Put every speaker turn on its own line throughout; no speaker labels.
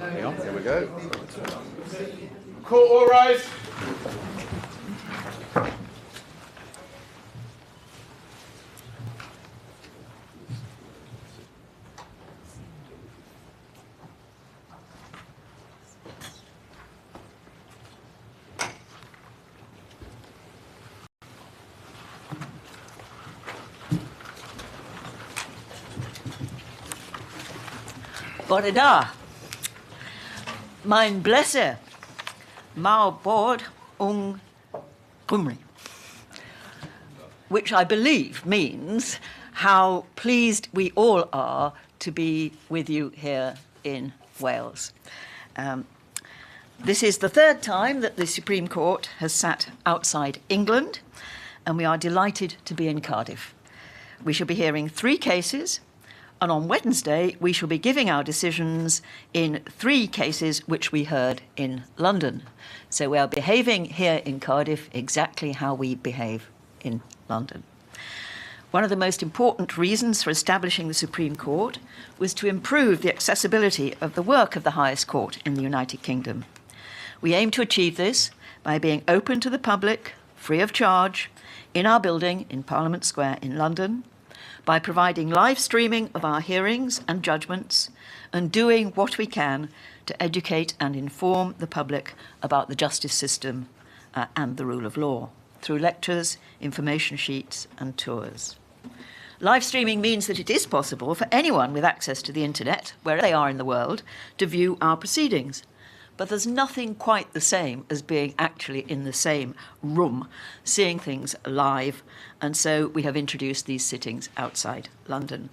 Hang on, here we go.
Court, all rise.
Borida, mein Blesse, Mao Bod Ung Kumri, which I believe means how pleased we all are to be with you here in Wales. This is the third time that the Supreme Court has sat outside England, and we are delighted to be in Cardiff. We shall be hearing 3 cases, and on Wednesday, we shall be giving our decisions in 3 cases which we heard in London. So we are behaving here in Cardiff exactly how we behave in London. One of the most important reasons for establishing the Supreme Court was to improve the accessibility of the work of the highest court in the United Kingdom. We aim to achieve this by being open to the public, free of charge, in our building in Parliament Square in London, by providing live streaming of our hearings and judgments, and doing what we can to educate and inform the public about the justice system and the rule of law, through lectures, information sheets, and tours. Live streaming means that it is possible for anyone with access to the internet, wherever they are in the world, to view our proceedings. But there's nothing quite the same as being actually in the same room, seeing things live, and so we have introduced these sittings outside London.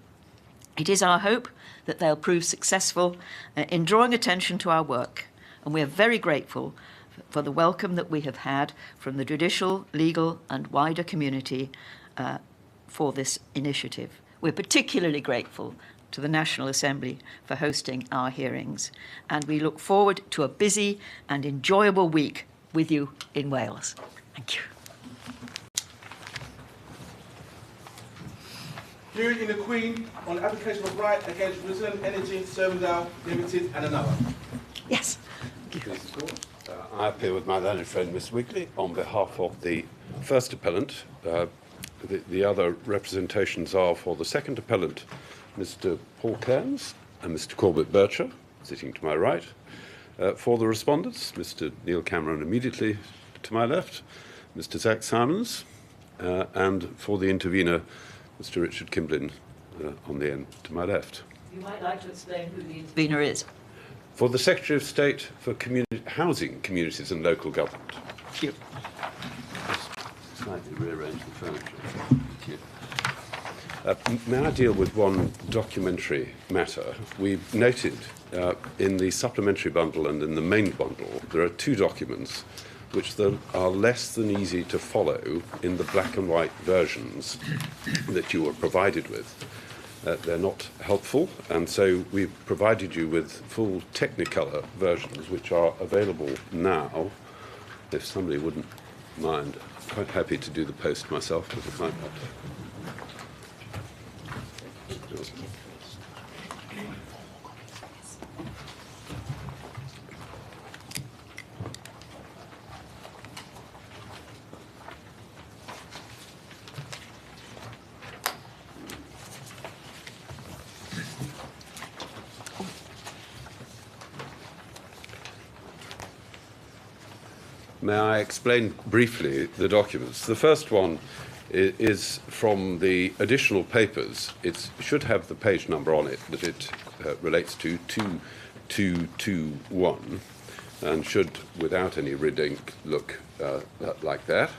It is our hope that they'll prove successful in drawing attention to our work, and we are very grateful for the welcome that we have had from the judicial, legal, and wider community for this initiative. We're particularly grateful to the National Assembly for hosting our hearings, and we look forward to a busy and enjoyable week with you in Wales. Thank you.
Hearing in the Queen on the application of Wright against Resilient Energy, Severndale Limited and another.
Yes.
I appear with my learned friend, Miss Wigley, on behalf of the first appellant. The other representations are for the second appellant, Mr. Paul Cairns and Mr. Corbett Bircher, sitting to my right. For the respondents, Mr. Neil Cameron immediately to my left, Mr. Zach Simons, and for the intervener, Mr. Richard Kimblin on the end to my left.
You might like to explain who the intervener is.
For the Secretary of State for Housing, Communities and Local Government.
Thank you.
Slightly rearrange the furniture. Thank you. May I deal with one documentary matter? We've noted in the supplementary bundle and in the main bundle, there are 2 documents which are less than easy to follow in the black and white versions that you were provided with. They're not helpful, and so we've provided you with full Technicolor versions which are available now. If somebody wouldn't mind, I'm quite happy to do the post myself, but if I'm not. May I explain briefly the documents? The first one is from the additional papers. It should have the page number on it that it relates to 2221 and should, without any red ink, look like that.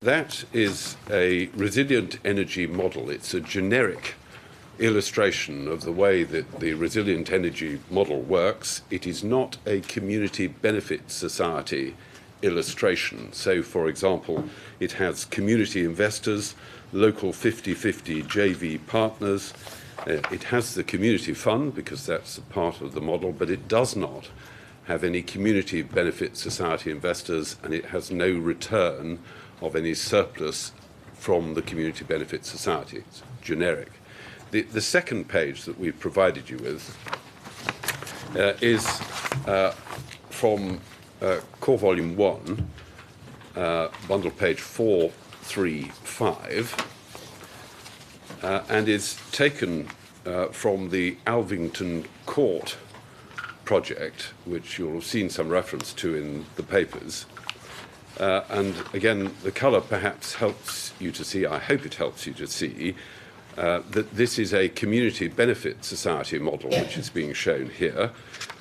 That is a resilient energy model. It's a generic illustration of the way that the resilient energy model works. It is not a community benefit society illustration. So, for example, it has community investors, local 50-50 JV partners. It has the community fund because that's a part of the model, but it does not have any community benefit society investors, and it has no return of any surplus from the community benefit society. It's generic. The second page that we've provided you with is from Core Volume 1, bundle page 435, and is taken from the Alvington Court project, which you'll have seen some reference to in the papers. And again, the colour perhaps helps you to see, I hope it helps you to see, that this is a community benefit society model which is being shown here.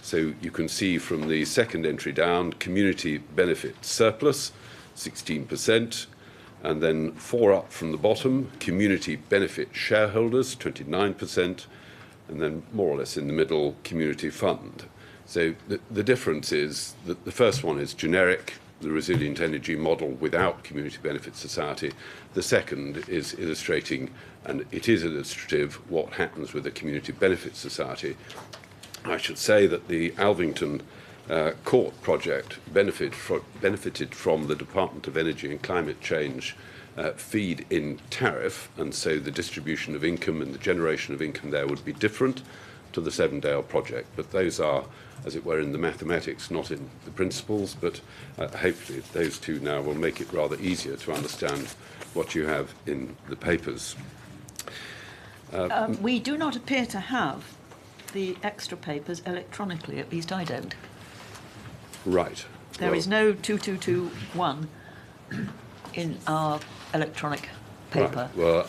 So you can see from the second entry down, community benefit surplus, 16%, and then 4 up from the bottom, community benefit shareholders, 29%, and then more or less in the middle, community fund. So the difference is that the first one is generic, the resilient energy model without community benefit society. The second is illustrating, and it is illustrative, what happens with a community benefit society. I should say that the Alvington Court project benefited from the Department of Energy and Climate Change feed-in tariff, and so the distribution of income and the generation of income there would be different to the Severndale project. But those are, as it were, in the mathematics, not in the principles, but hopefully those two now will make it rather easier to understand what you have in the papers.
We do not appear to have the extra papers electronically, at least I don't.
Right.
There is no 2221 in our electronic paper.
Right. Well,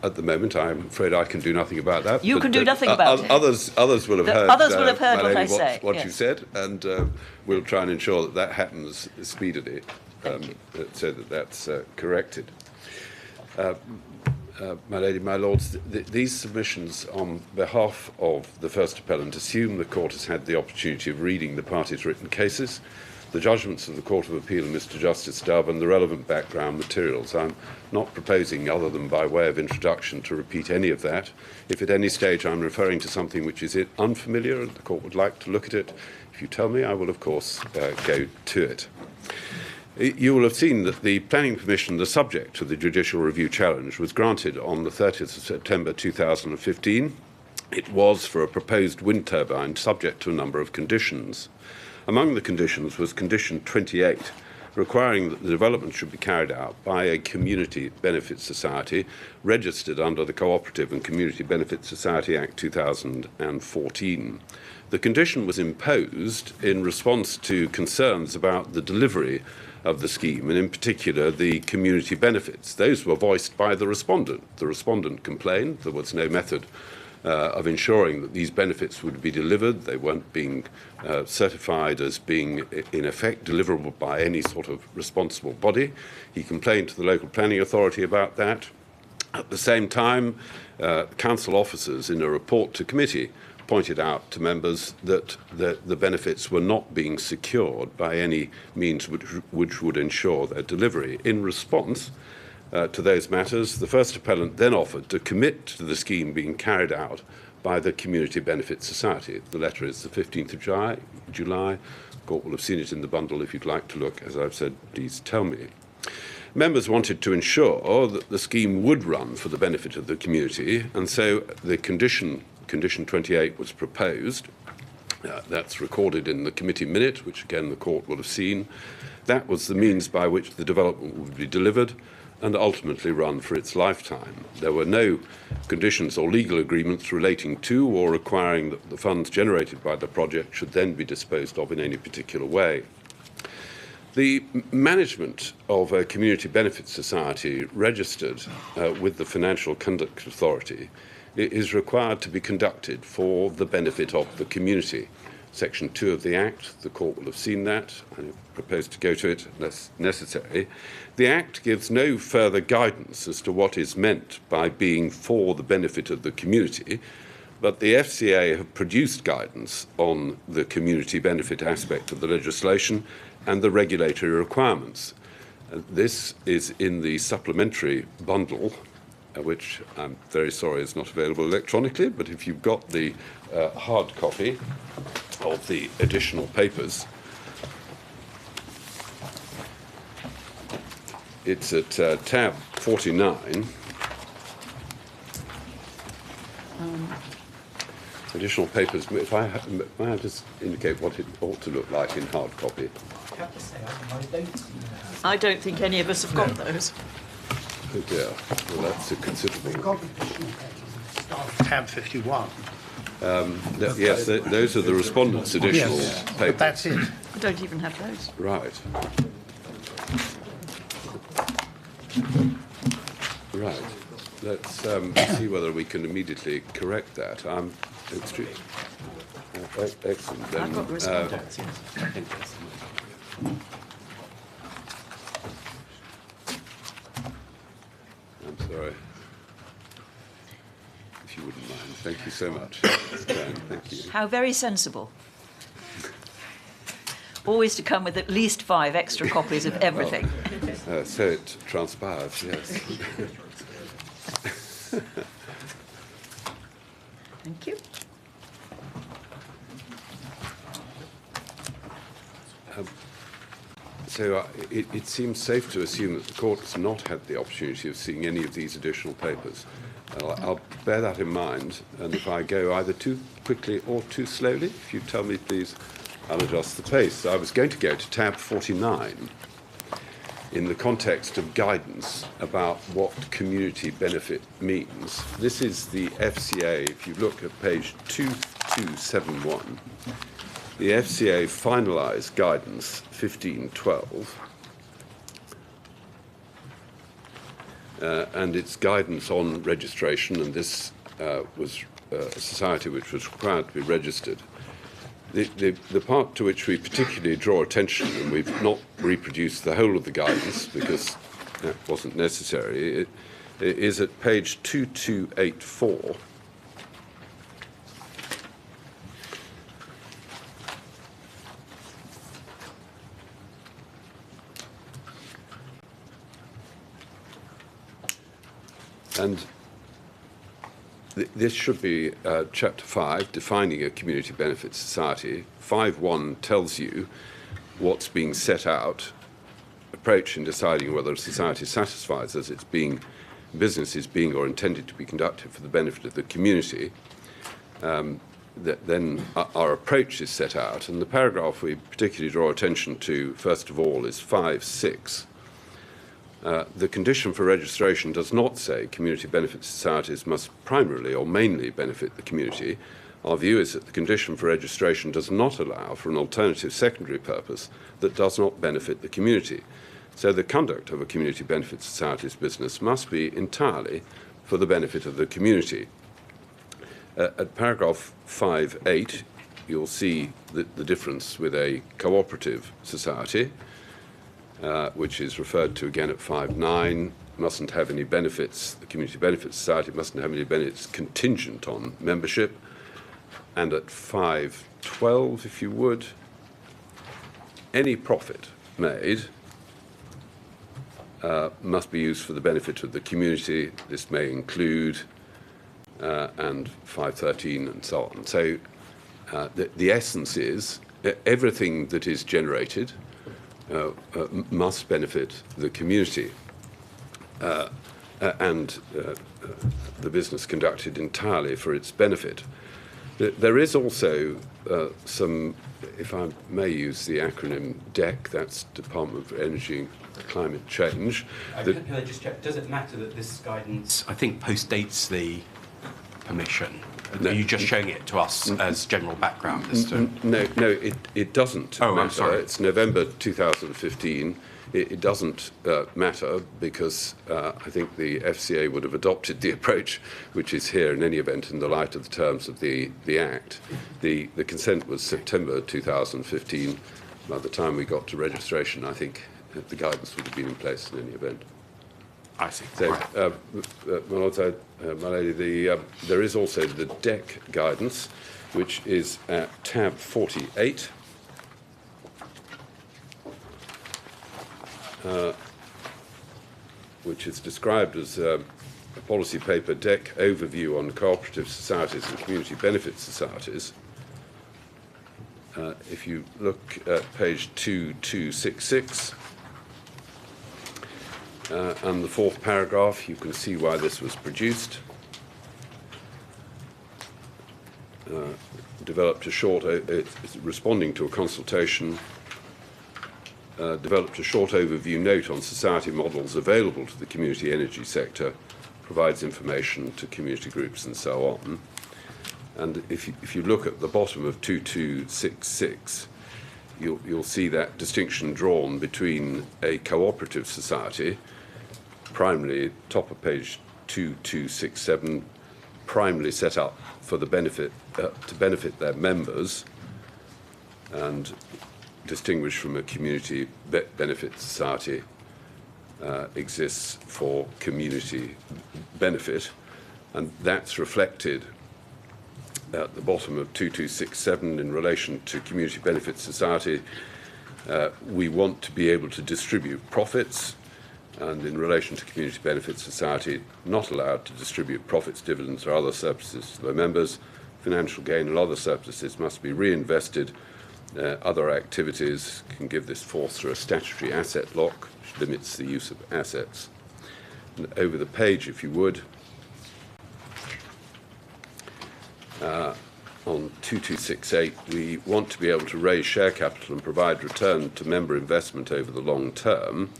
at the moment, I'm afraid I can do nothing about that.
You can do nothing about it.
Others will have heard.
Others will have heard
my
what I
lady,
say.
What
yes.
you said, and we'll try and ensure that that happens speedily, so that that's corrected. My lady, my lords, these submissions on behalf of the first appellant assume the court has had the opportunity of reading the parties' written cases, the judgments of the Court of Appeal and Mr. Justice Dove, and the relevant background materials. I'm not proposing, other than by way of introduction, to repeat any of that. If at any stage I'm referring to something which is unfamiliar and the court would like to look at it, if you tell me, I will, of course, go to it. You will have seen that the planning permission, the subject to the judicial review challenge, was granted on the 30th of September 2015. It was for a proposed wind turbine subject to a number of conditions. Among the conditions was condition 28, requiring that the development should be carried out by a community benefit society registered under the Cooperative and Community Benefit Society Act 2014. The condition was imposed in response to concerns about the delivery of the scheme, and in particular the community benefits. Those were voiced by the respondent. The respondent complained there was no method of ensuring that these benefits would be delivered. They weren't being certified as being, in effect, deliverable by any sort of responsible body. He complained to the local planning authority about that. At the same time, council officers, in a report to committee, pointed out to members that the benefits were not being secured by any means which would ensure their delivery. In response to those matters, the first appellant then offered to commit to the scheme being carried out by the Community Benefit Society. The letter is the 15th of July. The court will have seen it in the bundle. If you'd like to look, as I've said, please tell me. Members wanted to ensure that the scheme would run for the benefit of the community, and so the condition 28 was proposed. That's recorded in the committee minute, which again the court will have seen. That was the means by which the development would be delivered and ultimately run for its lifetime. There were no conditions or legal agreements relating to or requiring that the funds generated by the project should then be disposed of in any particular way. The management of a community benefit society registered with the Financial Conduct Authority is required to be conducted for the benefit of the community. Section 2 of the Act, the court will have seen that. I propose to go to it unless necessary. The Act gives no further guidance as to what is meant by being for the benefit of the community, but the FCA have produced guidance on the community benefit aspect of the legislation and the regulatory requirements. This is in the supplementary bundle, which I'm very sorry is not available electronically, but if you've got the hard copy of the additional papers, it's at tab 49. additional papers. If I may I just indicate what it ought to look like in hard copy?
I have to say, I don't see that.
I don't think any of us have got those.
Oh dear. Well, that's a considerable.
Tab 51.
Yes, those are the respondents' additional
Yes,
papers.
but that's it.
I don't even have those.
Right. Right. Let's see whether we can immediately correct that. Excellent. Then,
I've got respondents, yes.
I'm sorry. If you wouldn't mind. Thank you so much. Thank you.
How very sensible. Always to come with at least 5 extra copies of everything.
So it transpires, yes.
Thank you.
So it seems safe to assume that the court has not had the opportunity of seeing any of these additional papers. I'll bear that in mind, and if I go either too quickly or too slowly, if you tell me, please, I'll adjust the pace. I was going to go to tab 49 in the context of guidance about what community benefit means. This is the FCA. If you look at page 2271, the FCA finalised guidance 1512, and its guidance on registration, and this was a society which was required to be registered. The part to which we particularly draw attention, and we've not reproduced the whole of the guidance because that wasn't necessary, it is at page 2284. And this should be Chapter 5, defining a community benefit society. 5.1 tells you what's being set out, approach in deciding whether a society satisfies as its business is being or intended to be conducted for the benefit of the community. Then our approach is set out, and the paragraph we particularly draw attention to, first of all, is 5.6. The condition for registration does not say community benefit societies must primarily or mainly benefit the community. Our view is that the condition for registration does not allow for an alternative secondary purpose that does not benefit the community. So the conduct of a community benefit society's business must be entirely for the benefit of the community. At paragraph 5.8, you'll see the difference with a cooperative society, which is referred to again at 5.9, mustn't have any benefits, the Community Benefit Society mustn't have any benefits contingent on membership. And at 5.12, if you would, any profit made must be used for the benefit of the community. This may include, and 5.13 and so on. So the essence is everything that is generated must benefit the community and the business conducted entirely for its benefit. There is also some, if I may use the acronym DEC, that's Department of Energy and Climate Change.
Can I just check, does it matter that this guidance, I think, postdates the permission?
No.
Are you just showing it to us as general background as to...
No, it doesn't
Oh,
matter.
I'm sorry.
It's November 2015. It doesn't matter because I think the FCA would have adopted the approach which is here in any event in the light of the terms of the Act. The consent was September 2015. By the time we got to registration, I think the guidance would have been in place in any event.
I see.
So,
Right.
my lords, my lady, there is also the DEC guidance, which is at tab 48. Which is described as a policy paper, DEC overview on cooperative societies and community benefit societies. If you look at page 2266, and the fourth paragraph, you can see why this was produced. developed a short, responding to a consultation, developed a short overview note on society models available to the community energy sector, provides information to community groups and so on. And if you look at the bottom of 2266, you'll see that distinction drawn between a cooperative society, primarily top of page 2267, primarily set up for the benefit to benefit their members, and distinguished from a community benefit society exists for community benefit, and that's reflected at the bottom of 2267 in relation to community benefit society. We want to be able to distribute profits, and in relation to community benefit society, not allowed to distribute profits, dividends or other surpluses to their members. Financial gain and other surpluses must be reinvested. Other activities can give this force through a statutory asset lock, which limits the use of assets. And over the page, if you would, on 2268, we want to be able to raise share capital and provide return to member investment over the long term.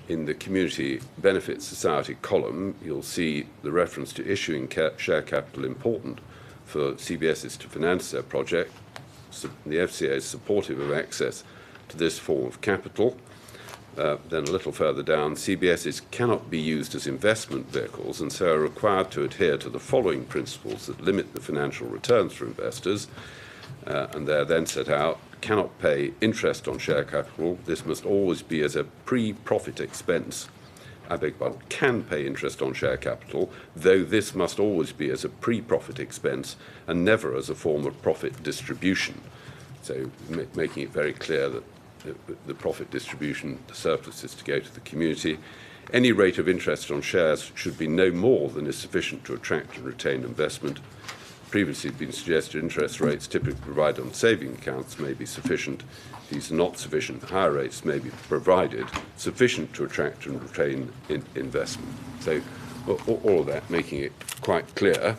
In the Community Benefit Society column, you'll see the reference to issuing share capital important for CBSs to finance their project. So the FCA is supportive of access to this form of capital. Then a little further down, CBSs cannot be used as investment vehicles and so are required to adhere to the following principles that limit the financial returns for investors. And they're then set out: cannot pay interest on share capital. This must always be as a pre-profit expense. I beg your pardon, can pay interest on share capital, though this must always be as a pre-profit expense and never as a form of profit distribution. So making it very clear that the profit distribution, the surplus, is to go to the community. Any rate of interest on shares should be no more than is sufficient to attract and retain investment. Previously it's been suggested interest rates typically provided on saving accounts may be sufficient. If these are not sufficient, higher rates may be provided, sufficient to attract and retain investment. So all of that making it quite clear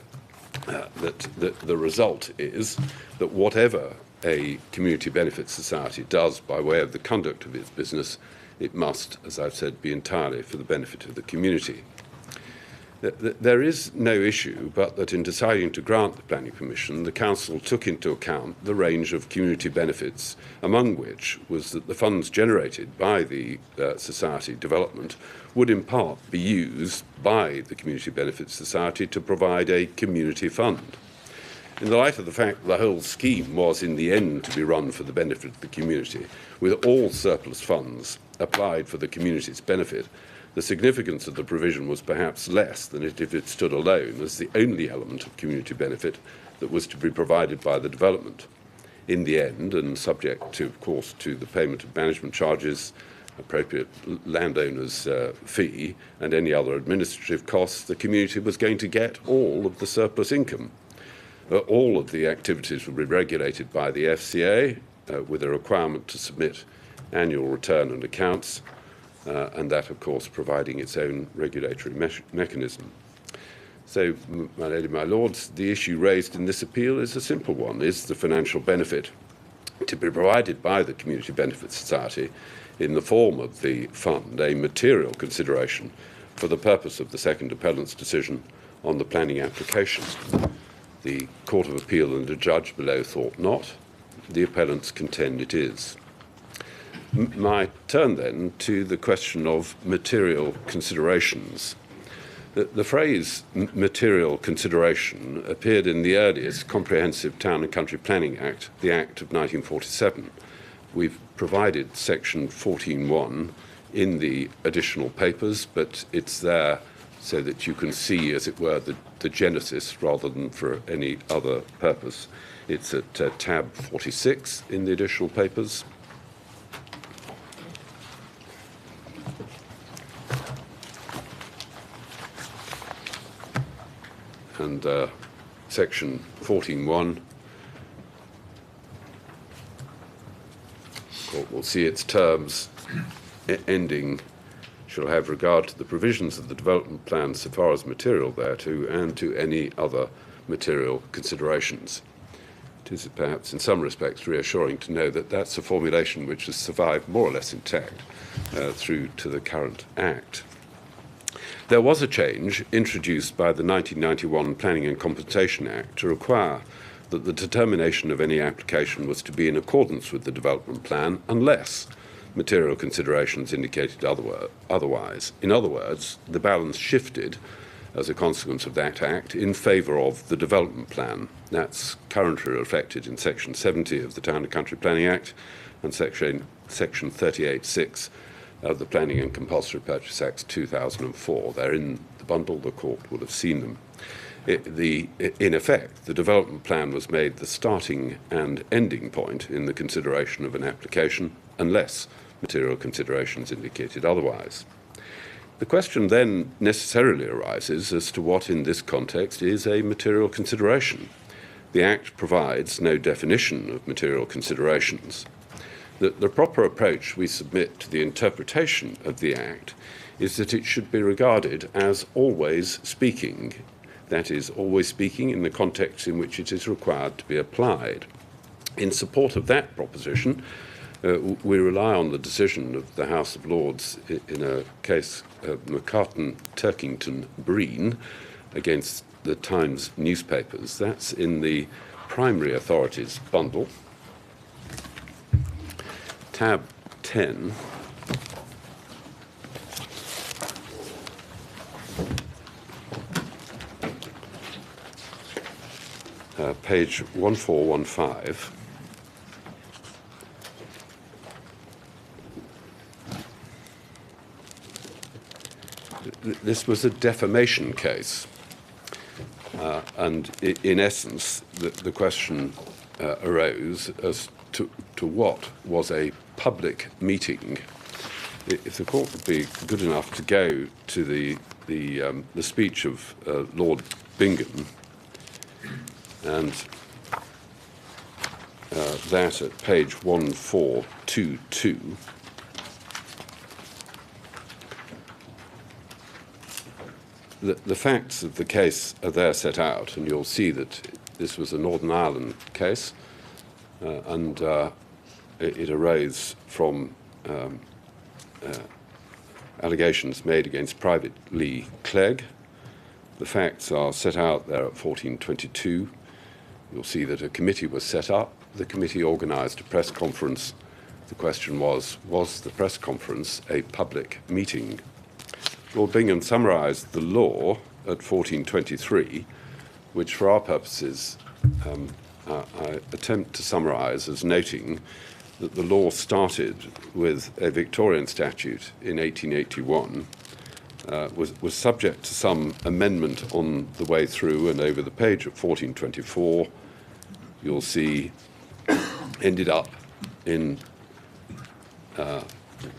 that the result is that whatever a community benefit society does by way of the conduct of its business, it must, as I've said, be entirely for the benefit of the community. There is no issue but that in deciding to grant the planning permission, the council took into account the range of community benefits, among which was that the funds generated by the society development would in part be used by the community benefit society to provide a community fund. In the light of the fact that the whole scheme was in the end to be run for the benefit of the community, with all surplus funds applied for the community's benefit, the significance of the provision was perhaps less than if it stood alone as the only element of community benefit that was to be provided by the development. In the end, and subject to, of course, to the payment of management charges, appropriate landowner's fee, and any other administrative costs, the community was going to get all of the surplus income. All of the activities would be regulated by the FCA with a requirement to submit annual return and accounts, and that, of course, providing its own regulatory mechanism. So, my lady, my lords, the issue raised in this appeal is a simple one. Is the financial benefit to be provided by the Community Benefit Society in the form of the fund a material consideration for the purpose of the second appellant's decision on the planning application? The Court of Appeal and the judge below thought not. The appellants contend it is. My turn then to the question of material considerations. The phrase material consideration appeared in the earliest Comprehensive Town and Country Planning Act, the Act of 1947. We've provided section 14.1 in the additional papers, but it's there so that you can see, as it were, the genesis rather than for any other purpose. It's at tab 46 in the additional papers. And section 14.1, we'll see its terms ending, shall have regard to the provisions of the development plan so far as material thereto and to any other material considerations. it is perhaps in some respects reassuring to know that that's a formulation which has survived more or less intact through to the current Act. There was a change introduced by the 1991 Planning and Compensation Act to require that the determination of any application was to be in accordance with the development plan unless material considerations indicated otherwise. In other words, the balance shifted as a consequence of that Act in favour of the development plan. That's currently reflected in Section 70 of the Town and Country Planning Act and Section 38(6) of the Planning and Compulsory Purchase Acts 2004. They're in the bundle, the court will have seen them. In effect, the development plan was made the starting and ending point in the consideration of an application unless material considerations indicated otherwise. The question then necessarily arises as to what in this context is a material consideration. The Act provides no definition of material considerations. The proper approach we submit to the interpretation of the Act is that it should be regarded as always speaking, that is, always speaking in the context in which it is required to be applied. In support of that proposition, we rely on the decision of the House of Lords in a case McCartan-Turkington-Breen against the Times newspapers. That's in the primary authorities bundle, tab 10. Page 1415. This was a defamation case, and in essence, the question arose as to what was a public meeting. If the court would be good enough to go to the speech of Lord Bingham, and that at page 1422. The facts of the case are there set out, and you'll see that this was a Northern Ireland case, and it arose from allegations made against Private Lee Clegg. The facts are set out there at 1422. You'll see that a committee was set up. The committee organised a press conference. The question was the press conference a public meeting? Lord Bingham summarised the law at 1423, which for our purposes I attempt to summarise as noting that the law started with a Victorian statute in 1881, was subject to some amendment on the way through, and over the page at 1424, you'll see ended up in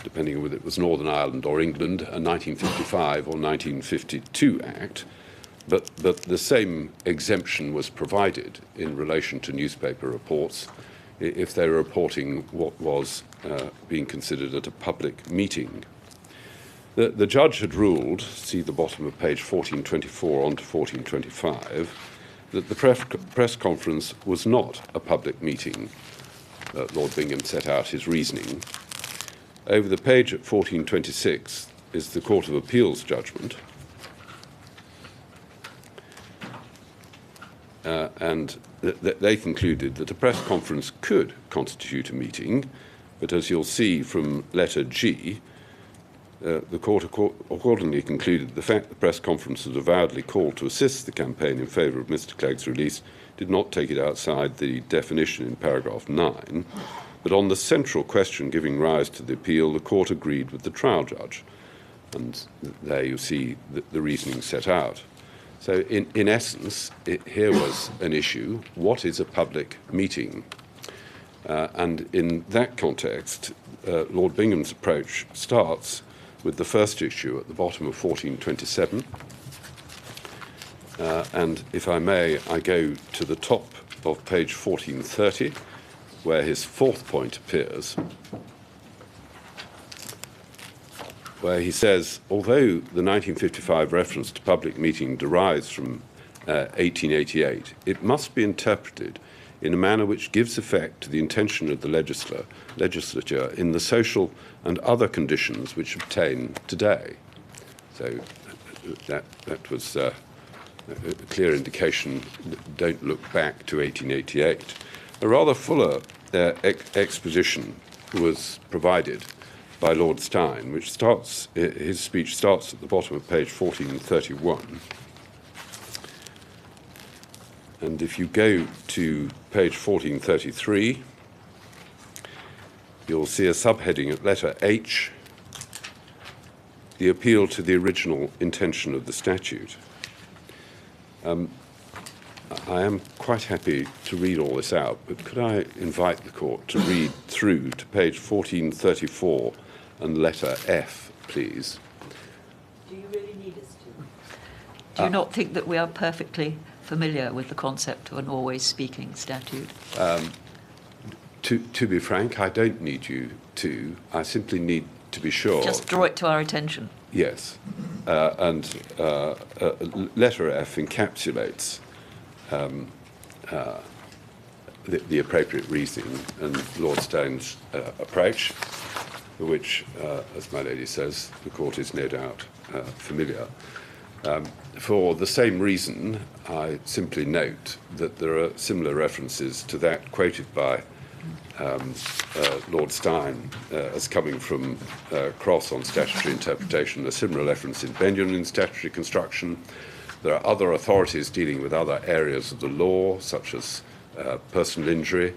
depending on whether it was Northern Ireland or England, a 1955 or 1952 Act, but the same exemption was provided in relation to newspaper reports if they were reporting what was being considered at a public meeting. The judge had ruled, see the bottom of page 1424 on to 1425, that the press conference was not a public meeting. Lord Bingham set out his reasoning. Over the page at 1426 is the Court of Appeal's judgment, and they concluded that a press conference could constitute a meeting, but as you'll see from letter G, the court accordingly concluded the fact the press conference was avowedly called to assist the campaign in favour of Mr. Clegg's release did not take it outside the definition in paragraph 9. But on the central question giving rise to the appeal, the court agreed with the trial judge. And there you see the reasoning set out. So in essence, here was an issue. What is a public meeting? And in that context, Lord Bingham's approach starts with the first issue at the bottom of 1427. And if I may, I go to the top of page 1430, where his fourth point appears, where he says, although the 1955 reference to public meeting derives from 1888, it must be interpreted in a manner which gives effect to the intention of the legislature in the social and other conditions which obtain today. So that was a clear indication. Don't look back to 1888. A rather fuller exposition was provided by Lord Stein, which starts, his speech starts at the bottom of page 1431. And if you go to page 1433, you'll see a subheading at letter H, the appeal to the original intention of the statute. I am quite happy to read all this out, but could I invite the court to read through to page 1434 and letter F, please?
Do you really need us to? Do you not think that we are perfectly familiar with the concept of an always speaking statute?
To be frank, I don't need you to. I simply need to be sure.
Just draw it to our attention.
Yes. And letter F encapsulates the appropriate reasoning and Lord Stone's approach, which, as my lady says, the court is no doubt familiar. For the same reason, I simply note that there are similar references to that quoted by Lord Stein as coming from Cross on statutory interpretation, a similar reference in Benjamin's statutory construction. There are other authorities dealing with other areas of the law, such as personal injury,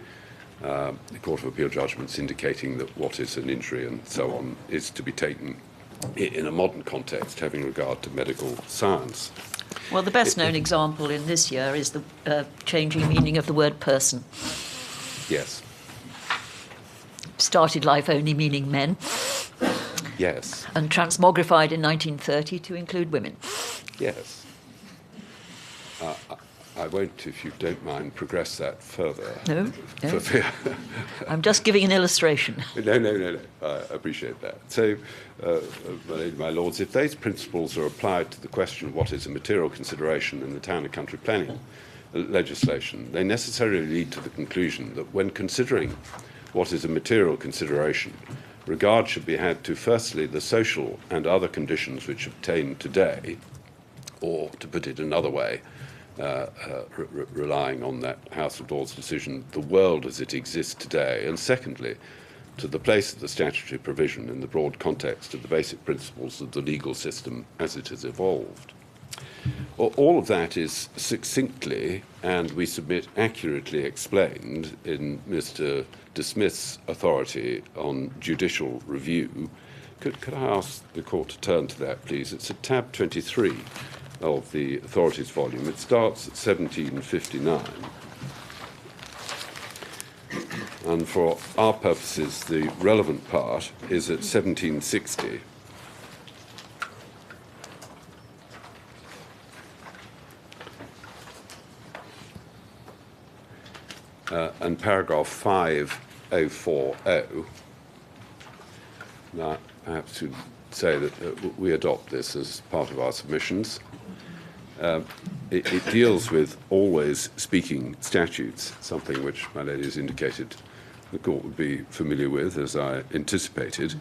the Court of Appeal judgments indicating that what is an injury and so on is to be taken in a modern context, having regard to medical science.
Well, the best known example in this year is the changing meaning of the word person.
Yes.
Started life only meaning men.
Yes.
And transmogrified in 1930 to include women.
Yes. I won't, if you don't mind, progress that further.
No.
For fear.
I'm just giving an illustration.
No. I appreciate that. So, my lords, if those principles are applied to the question of what is a material consideration in the town and country planning legislation, they necessarily lead to the conclusion that when considering what is a material consideration, regard should be had to, firstly, the social and other conditions which obtain today, or, to put it another way, relying on that House of Lords decision, the world as it exists today, and secondly, to the place of the statutory provision in the broad context of the basic principles of the legal system as it has evolved. All of that is succinctly, and we submit accurately explained in Mr. De Smith's authority on judicial review. Could I ask the court to turn to that, please? It's at tab 23 of the authorities volume. It starts at 1759. And for our purposes, the relevant part is at 1760. And paragraph 5040. Now, perhaps to say that we adopt this as part of our submissions. It deals with always speaking statutes, something which my lady has indicated the court would be familiar with, as I anticipated.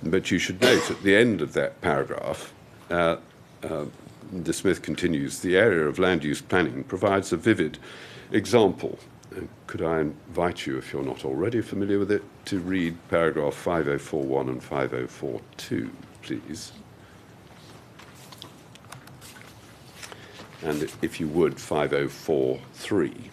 But you should note at the end of that paragraph, De Smith continues, the area of land use planning provides a vivid example. Could I invite you, if you're not already familiar with it, to read paragraph 5041 and 5042, please? And if you would, 5043.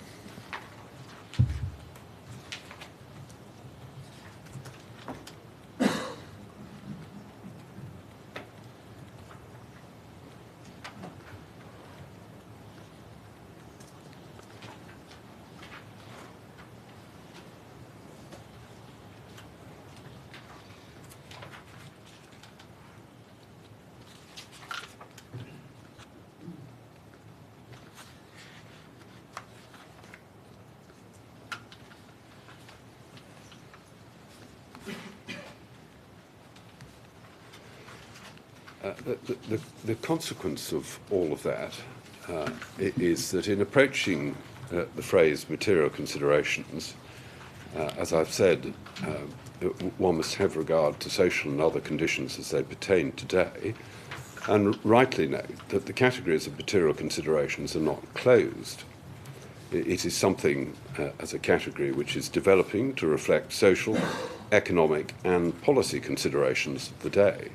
The consequence of all of that is that in approaching the phrase material considerations, as I've said, one must have regard to social and other conditions as they pertain today, and rightly note that the categories of material considerations are not closed. It is something as a category which is developing to reflect social, economic and policy considerations of the day.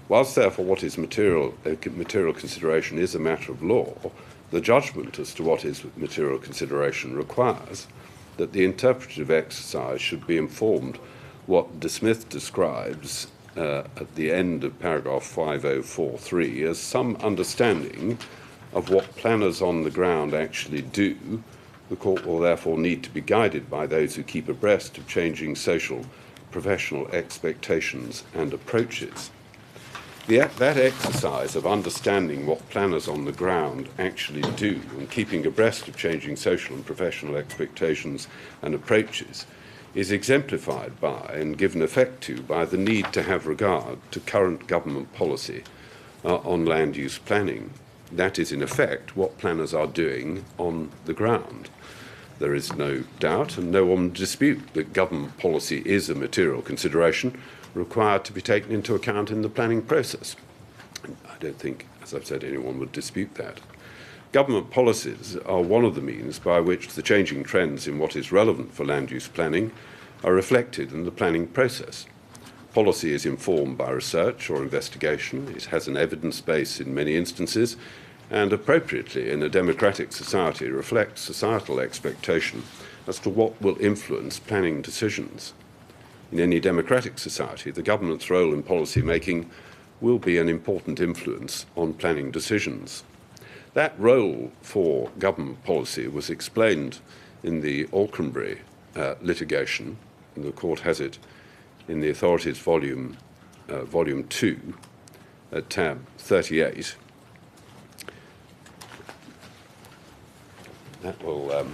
Whilst therefore what is material consideration is a matter of law, the judgment as to what is material consideration requires that the interpretative exercise should be informed what De Smith describes at the end of paragraph 5043 as some understanding of what planners on the ground actually do. The court will therefore need to be guided by those who keep abreast of changing social, professional expectations and approaches. That exercise of understanding what planners on the ground actually do and keeping abreast of changing social and professional expectations and approaches is exemplified by and given effect to by the need to have regard to current government policy on land use planning. That is, in effect, what planners are doing on the ground. There is no doubt and no one dispute that government policy is a material consideration required to be taken into account in the planning process. I don't think, as I've said, anyone would dispute that. Government policies are one of the means by which the changing trends in what is relevant for land use planning are reflected in the planning process. Policy is informed by research or investigation. It has an evidence base in many instances, and appropriately in a democratic society reflects societal expectation as to what will influence planning decisions. In any democratic society, the government's role in policy making will be an important influence on planning decisions. That role for government policy was explained in the Alconbury litigation, and the court has it in the Authorities Volume 2, tab 38. That will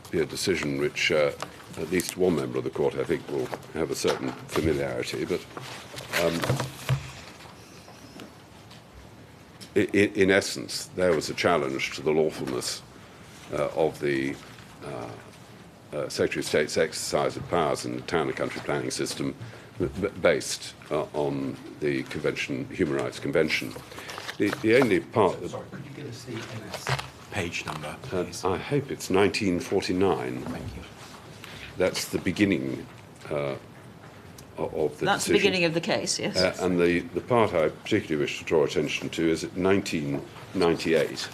be a decision which at least one member of the court, I think, will have a certain familiarity. But in essence, there was a challenge to the lawfulness of the Secretary of State's exercise of powers in the town and country planning system based on the Convention, Human Rights Convention. The only part...
Sorry, could you give us the MS page number, please?
I hope it's 1949.
Thank you.
That's the beginning of the
That's
decision.
the beginning of the case, yes.
And the part I particularly wish to draw attention to is at 1998.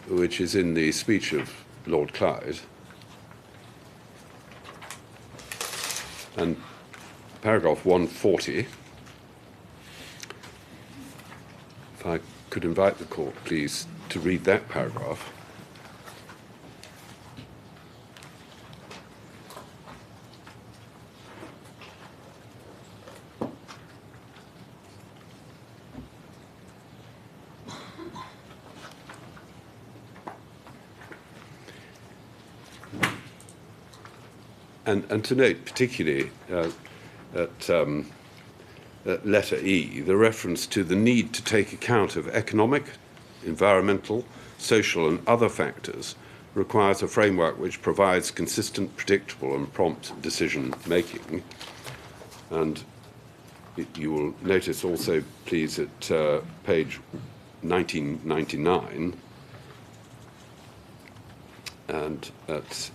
Which is in the speech of Lord Clyde. And paragraph 140, if I could invite the court, please, to read that paragraph. And to note particularly at letter E, the reference to the need to take account of economic, environmental, social and other factors requires a framework which provides consistent, predictable and prompt decision making. And you will notice also, please, at page 1999, and at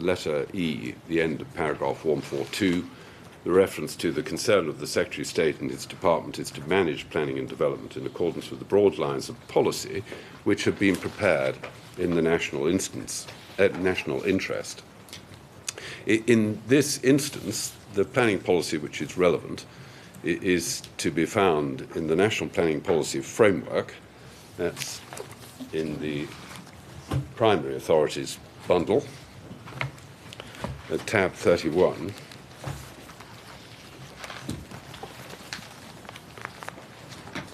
letter E, the end of paragraph 142, the reference to the concern of the Secretary of State and his department is to manage planning and development in accordance with the broad lines of policy which have been prepared in the national interest. In this instance, the planning policy which is relevant is to be found in the National Planning Policy Framework. That's in the Primary Authorities bundle, at tab 31.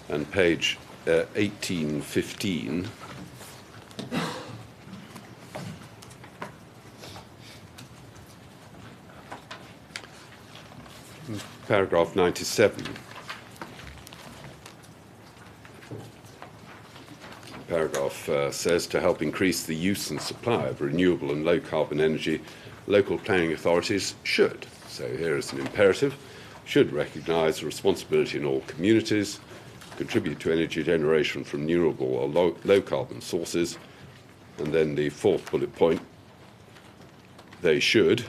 And page 1815. Paragraph 97. paragraph says, to help increase the use and supply of renewable and low-carbon energy, local planning authorities should, so here is an imperative, should recognise the responsibility in all communities, contribute to energy generation from renewable or low-carbon sources, and then the fourth bullet point, they should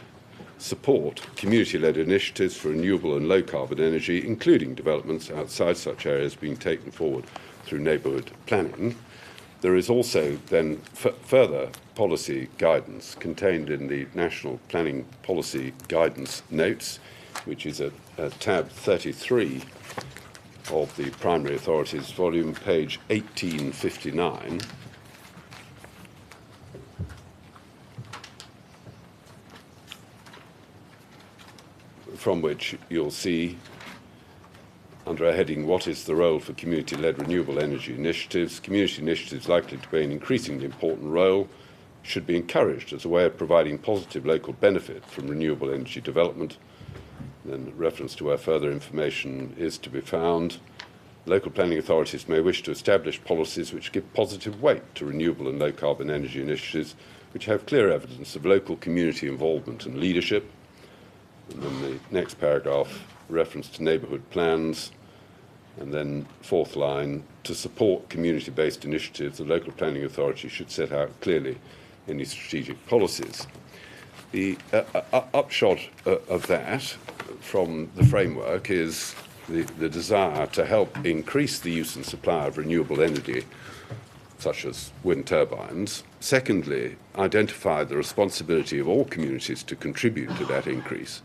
support community-led initiatives for renewable and low-carbon energy, including developments outside such areas being taken forward through neighbourhood planning. There is also then further policy guidance contained in the National Planning Policy Guidance Notes, which is at tab 33 of the Primary Authorities volume, page 1859. From which you'll see, under a heading, what is the role for community-led renewable energy initiatives? Community initiatives likely to play an increasingly important role should be encouraged as a way of providing positive local benefit from renewable energy development. Then reference to where further information is to be found. Local planning authorities may wish to establish policies which give positive weight to renewable and low-carbon energy initiatives which have clear evidence of local community involvement and leadership. And then the next paragraph, reference to neighbourhood plans, and then fourth line, to support community-based initiatives, the local planning authority should set out clearly any strategic policies. The upshot of that from the framework is the desire to help increase the use and supply of renewable energy, such as wind turbines. Secondly, identify the responsibility of all communities to contribute to that increase.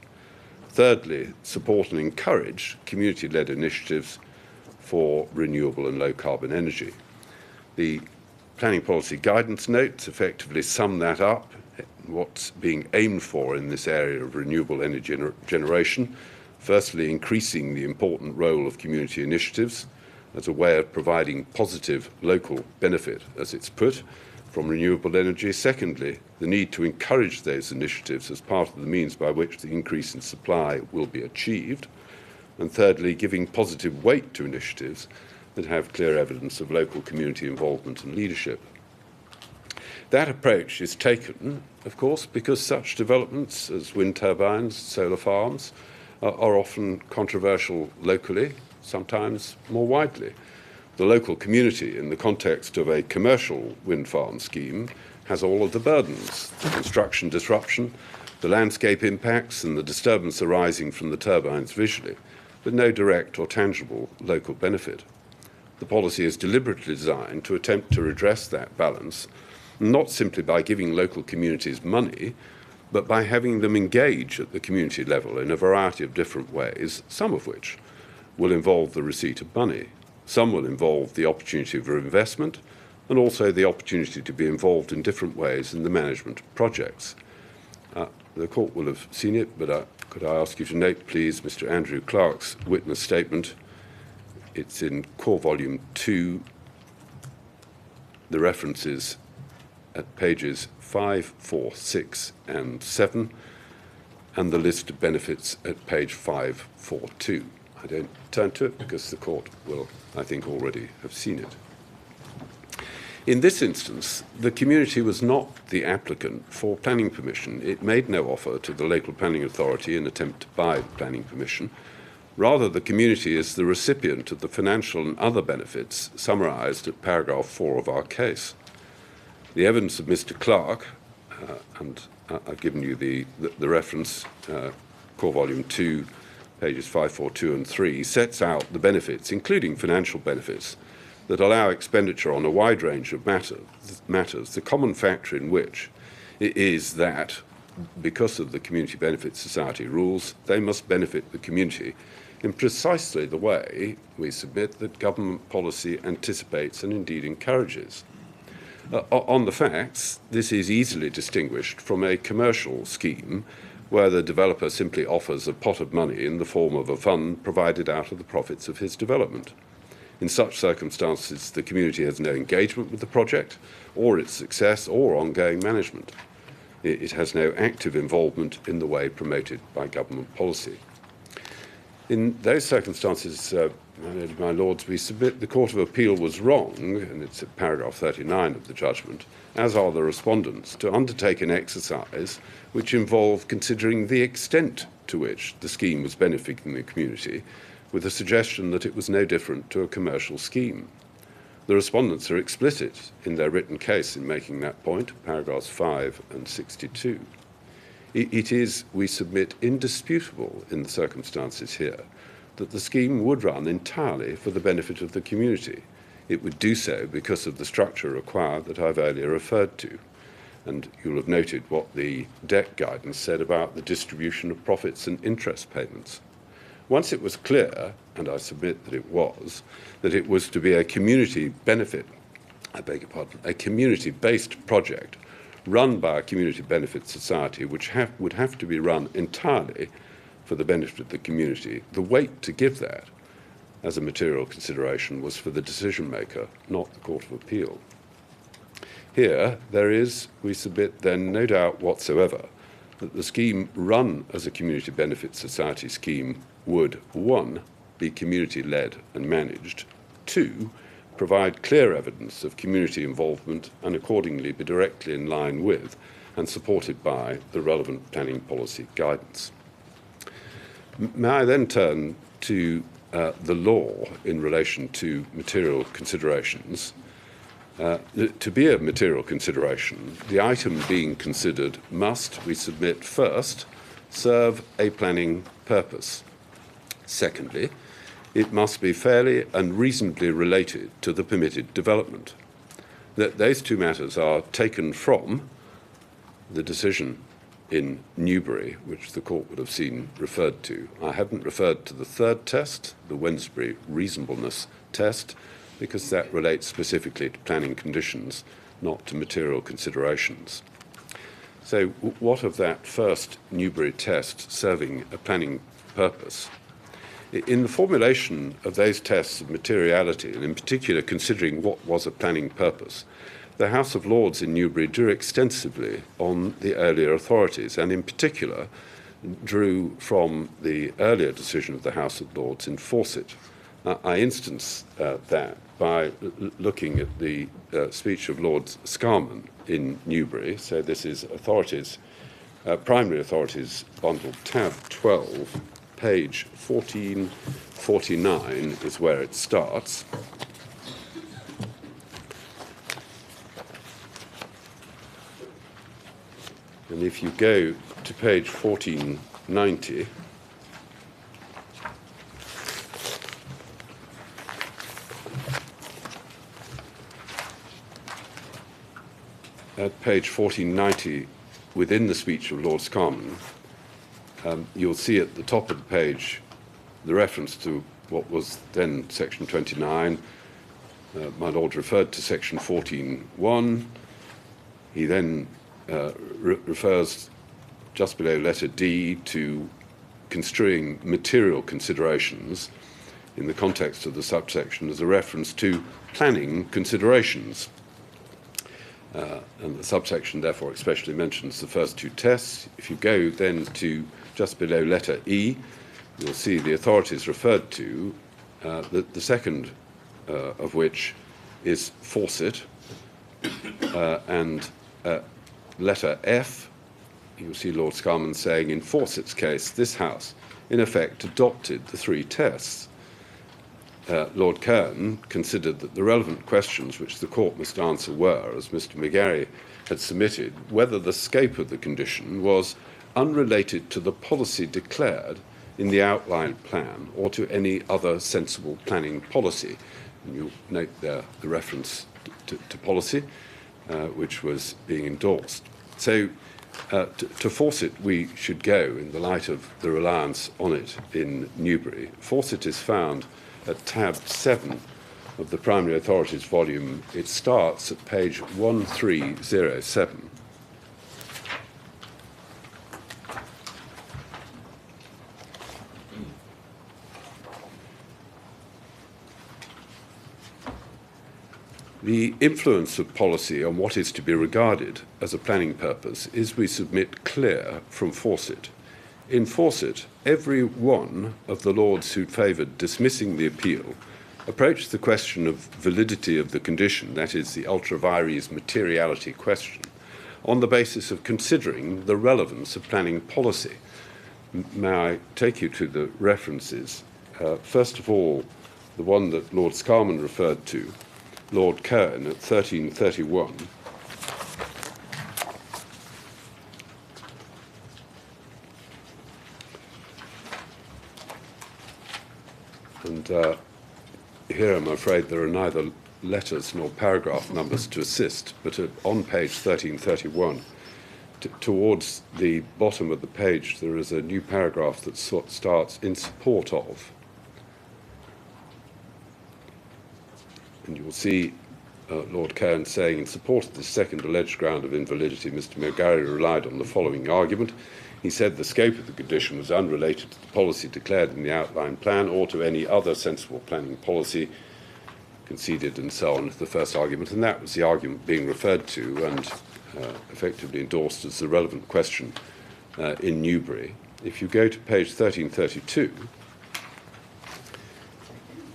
Thirdly, support and encourage community-led initiatives for renewable and low-carbon energy. The Planning Policy Guidance Notes effectively sum that up, what's being aimed for in this area of renewable energy generation. Firstly, increasing the important role of community initiatives as a way of providing positive local benefit, as it's put, from renewable energy. Secondly, the need to encourage those initiatives as part of the means by which the increase in supply will be achieved. And thirdly, giving positive weight to initiatives that have clear evidence of local community involvement and leadership. That approach is taken, of course, because such developments as wind turbines, solar farms, are often controversial locally, sometimes more widely. The local community, in the context of a commercial wind farm scheme, has all of the burdens, the construction disruption, the landscape impacts, and the disturbance arising from the turbines visually, with no direct or tangible local benefit. The policy is deliberately designed to attempt to redress that balance, not simply by giving local communities money, but by having them engage at the community level in a variety of different ways, some of which will involve the receipt of money. Some will involve the opportunity for investment and also the opportunity to be involved in different ways in the management of projects. The court will have seen it, but could I ask you to note, please, Mr. Andrew Clark's witness statement. It's in Core Volume 2. The references at pages 5, 4, 6, and 7, and the list of benefits at page 5, 4, 2. I don't turn to it because the court will, I think, already have seen it. In this instance, the community was not the applicant for planning permission. It made no offer to the local planning authority in attempt to buy planning permission. Rather, the community is the recipient of the financial and other benefits summarised at paragraph 4 of our case. The evidence of Mr. Clark, and I've given you the reference, Core Volume 2, pages 5, 4, 2, and 3, sets out the benefits, including financial benefits, that allow expenditure on a wide range of matters, the common factor in which is that, because of the Community Benefit Society rules, they must benefit the community in precisely the way we submit that government policy anticipates and indeed encourages. On the facts, this is easily distinguished from a commercial scheme where the developer simply offers a pot of money in the form of a fund provided out of the profits of his development. In such circumstances, the community has no engagement with the project or its success or ongoing management. It has no active involvement in the way promoted by government policy. In those circumstances, My Lords, we submit the Court of Appeal was wrong, and it's at paragraph 39 of the judgment, as are the respondents, to undertake an exercise which involved considering the extent to which the scheme was benefiting the community, with the suggestion that it was no different to a commercial scheme. The respondents are explicit in their written case in making that point, paragraphs 5 and 62. It is, we submit, indisputable in the circumstances here that the scheme would run entirely for the benefit of the community. It would do so because of the structure required that I've earlier referred to. And you'll have noted what the debt guidance said about the distribution of profits and interest payments. Once it was clear, and I submit that it was to be a community benefit, a community-based project run by a community benefit society which would have to be run entirely for the benefit of the community, the weight to give that as a material consideration was for the decision maker, not the Court of Appeal. Here, there is, we submit then, no doubt whatsoever that the scheme run as a community benefit society scheme would, 1, be community-led and managed, 2, provide clear evidence of community involvement and accordingly be directly in line with and supported by the relevant planning policy guidance. May I then turn to the law in relation to material considerations? To be a material consideration, the item being considered must, we submit, first, serve a planning purpose. Secondly, it must be fairly and reasonably related to the permitted development. That those two matters are taken from the decision in Newbury, which the court would have seen referred to. I haven't referred to the third test, the Wednesbury reasonableness test, because that relates specifically to planning conditions, not to material considerations. So what of that first Newbury test serving a planning purpose? In the formulation of those tests of materiality, and in particular considering what was a planning purpose, the House of Lords in Newbury drew extensively on the earlier authorities, and in particular drew from the earlier decision of the House of Lords in Fawcett. I instance that by looking at the speech of Lord Scarman in Newbury. So this is authorities, primary authorities bundle tab 12, page 1449 is where it starts. And if you go to page 1490, at page 1490, within the speech of Lord Scarman, you'll see at the top of the page the reference to what was then section 29. My Lord referred to section 14.1. He then refers just below letter D to construing material considerations in the context of the subsection as a reference to planning considerations. And the subsection therefore especially mentions the first two tests. If you go then to just below letter E, you'll see the authorities referred to, the second of which is Fawcett, and letter F, you'll see Lord Scarman saying, in Fawcett's case, this House, in effect, adopted the three tests. Lord Kern considered that the relevant questions which the court must answer were, as Mr. McGarry had submitted, whether the scope of the condition was unrelated to the policy declared in the outline plan or to any other sensible planning policy. And you'll note there the reference to policy, which was being endorsed. So to Fawcett we should go in the light of the reliance on it in Newbury. Fawcett is found at tab 7 of the Primary Authorities volume. It starts at page 1307. The influence of policy on what is to be regarded as a planning purpose is, we submit, clear from Fawcett. in Fawcett, every one of the lords who favoured dismissing the appeal approached the question of validity of the condition, that is, the ultra vires materiality question, on the basis of considering the relevance of planning policy. May I take you to the references? First of all, the one that Lord Scarman referred to, Lord Cohen at 1331. And here, I'm afraid, there are neither letters nor paragraph numbers to assist, but on page 1331, towards the bottom of the page, there is a new paragraph that starts in support of. And you will see Lord Cohen saying, in support of the second alleged ground of invalidity, Mr. McGarry relied on the following argument. He said the scope of the condition was unrelated to the policy declared in the outline plan or to any other sensible planning policy, conceded and so on, the first argument. And that was the argument being referred to and effectively endorsed as the relevant question in Newbury. If you go to page 1332,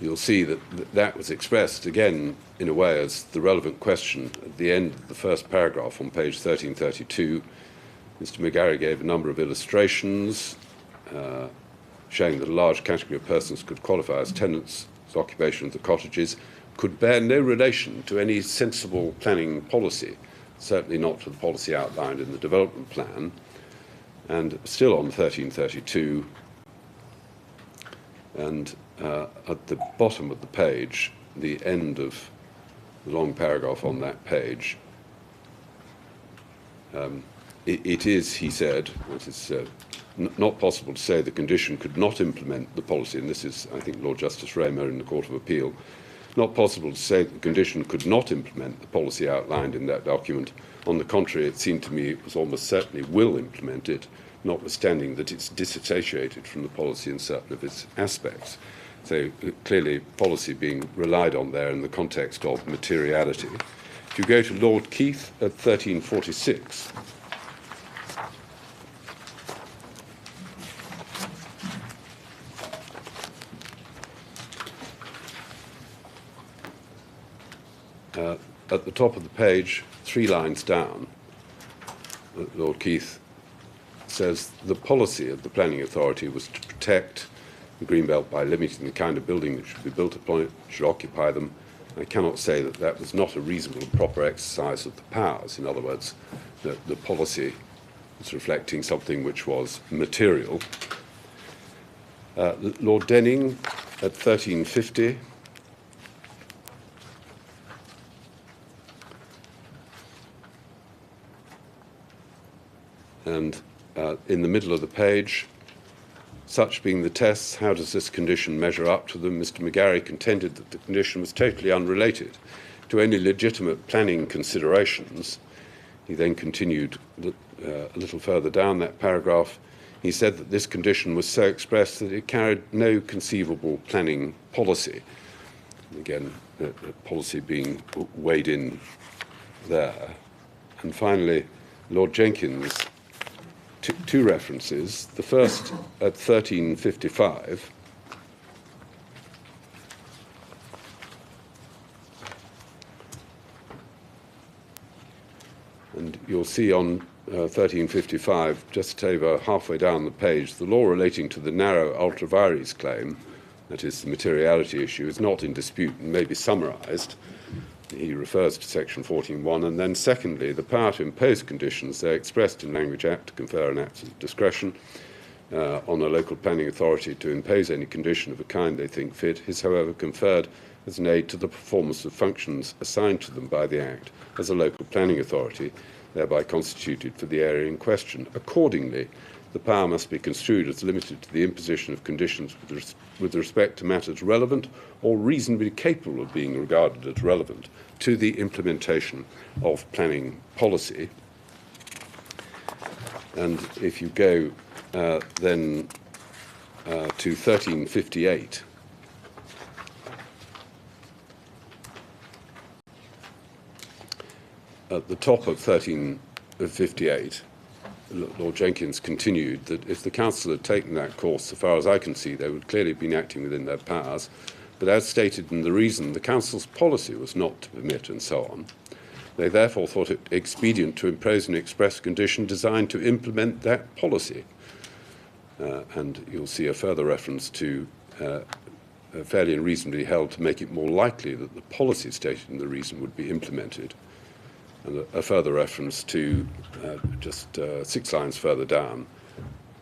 you'll see that that was expressed again in a way as the relevant question at the end of the first paragraph on page 1332. Mr. McGarry gave a number of illustrations showing that a large category of persons could qualify as tenants whose occupation of the cottages could bear no relation to any sensible planning policy, certainly not to the policy outlined in the development plan. And still on 1332, and at the bottom of the page, the end of the long paragraph on that page, it is, he said, it is not possible to say the condition could not implement the policy, and this is, I think, Lord Justice Raymer in the Court of Appeal, not possible to say that the condition could not implement the policy outlined in that document. On the contrary, it seemed to me it was almost certainly will implement it, notwithstanding that it's disassociated from the policy in certain of its aspects. So clearly policy being relied on there in the context of materiality. If you go to Lord Keith at 1346, at the top of the page, 3 lines down, Lord Keith says the policy of the planning authority was to protect the Greenbelt by limiting the kind of building that should be built upon it, should occupy them. I cannot say that that was not a reasonable and proper exercise of the powers. In other words, that the policy was reflecting something which was material. Lord Denning at 1350. And in the middle of the page, such being the tests, how does this condition measure up to them? Mr. McGarry contended that the condition was totally unrelated to any legitimate planning considerations. He then continued a little further down that paragraph. He said that this condition was so expressed that it carried no conceivable planning policy. Again, the policy being weighed in there. And finally, Lord Jenkins, two references. The first at 1355. And you'll see on 1355, just over halfway down the page, the law relating to the narrow ultra vires claim, that is the materiality issue, is not in dispute and may be summarised. He refers to section 14.1, and then secondly, the power to impose conditions, they're expressed in Language Act to confer an absolute discretion on a local planning authority to impose any condition of a kind they think fit, is however conferred as an aid to the performance of functions assigned to them by the Act as a local planning authority, thereby constituted for the area in question. Accordingly, the power must be construed as limited to the imposition of conditions with respect to matters relevant or reasonably capable of being regarded as relevant to the implementation of planning policy. And if you go then to 1358, at the top of 1358, Lord Jenkins continued that if the Council had taken that course, so far as I can see, they would clearly have been acting within their powers. But as stated in the reason, the Council's policy was not to permit and so on. They therefore thought it expedient to impose an express condition designed to implement that policy. And you'll see a further reference to fairly and reasonably held to make it more likely that the policy stated in the reason would be implemented. And a further reference to just 6 lines further down.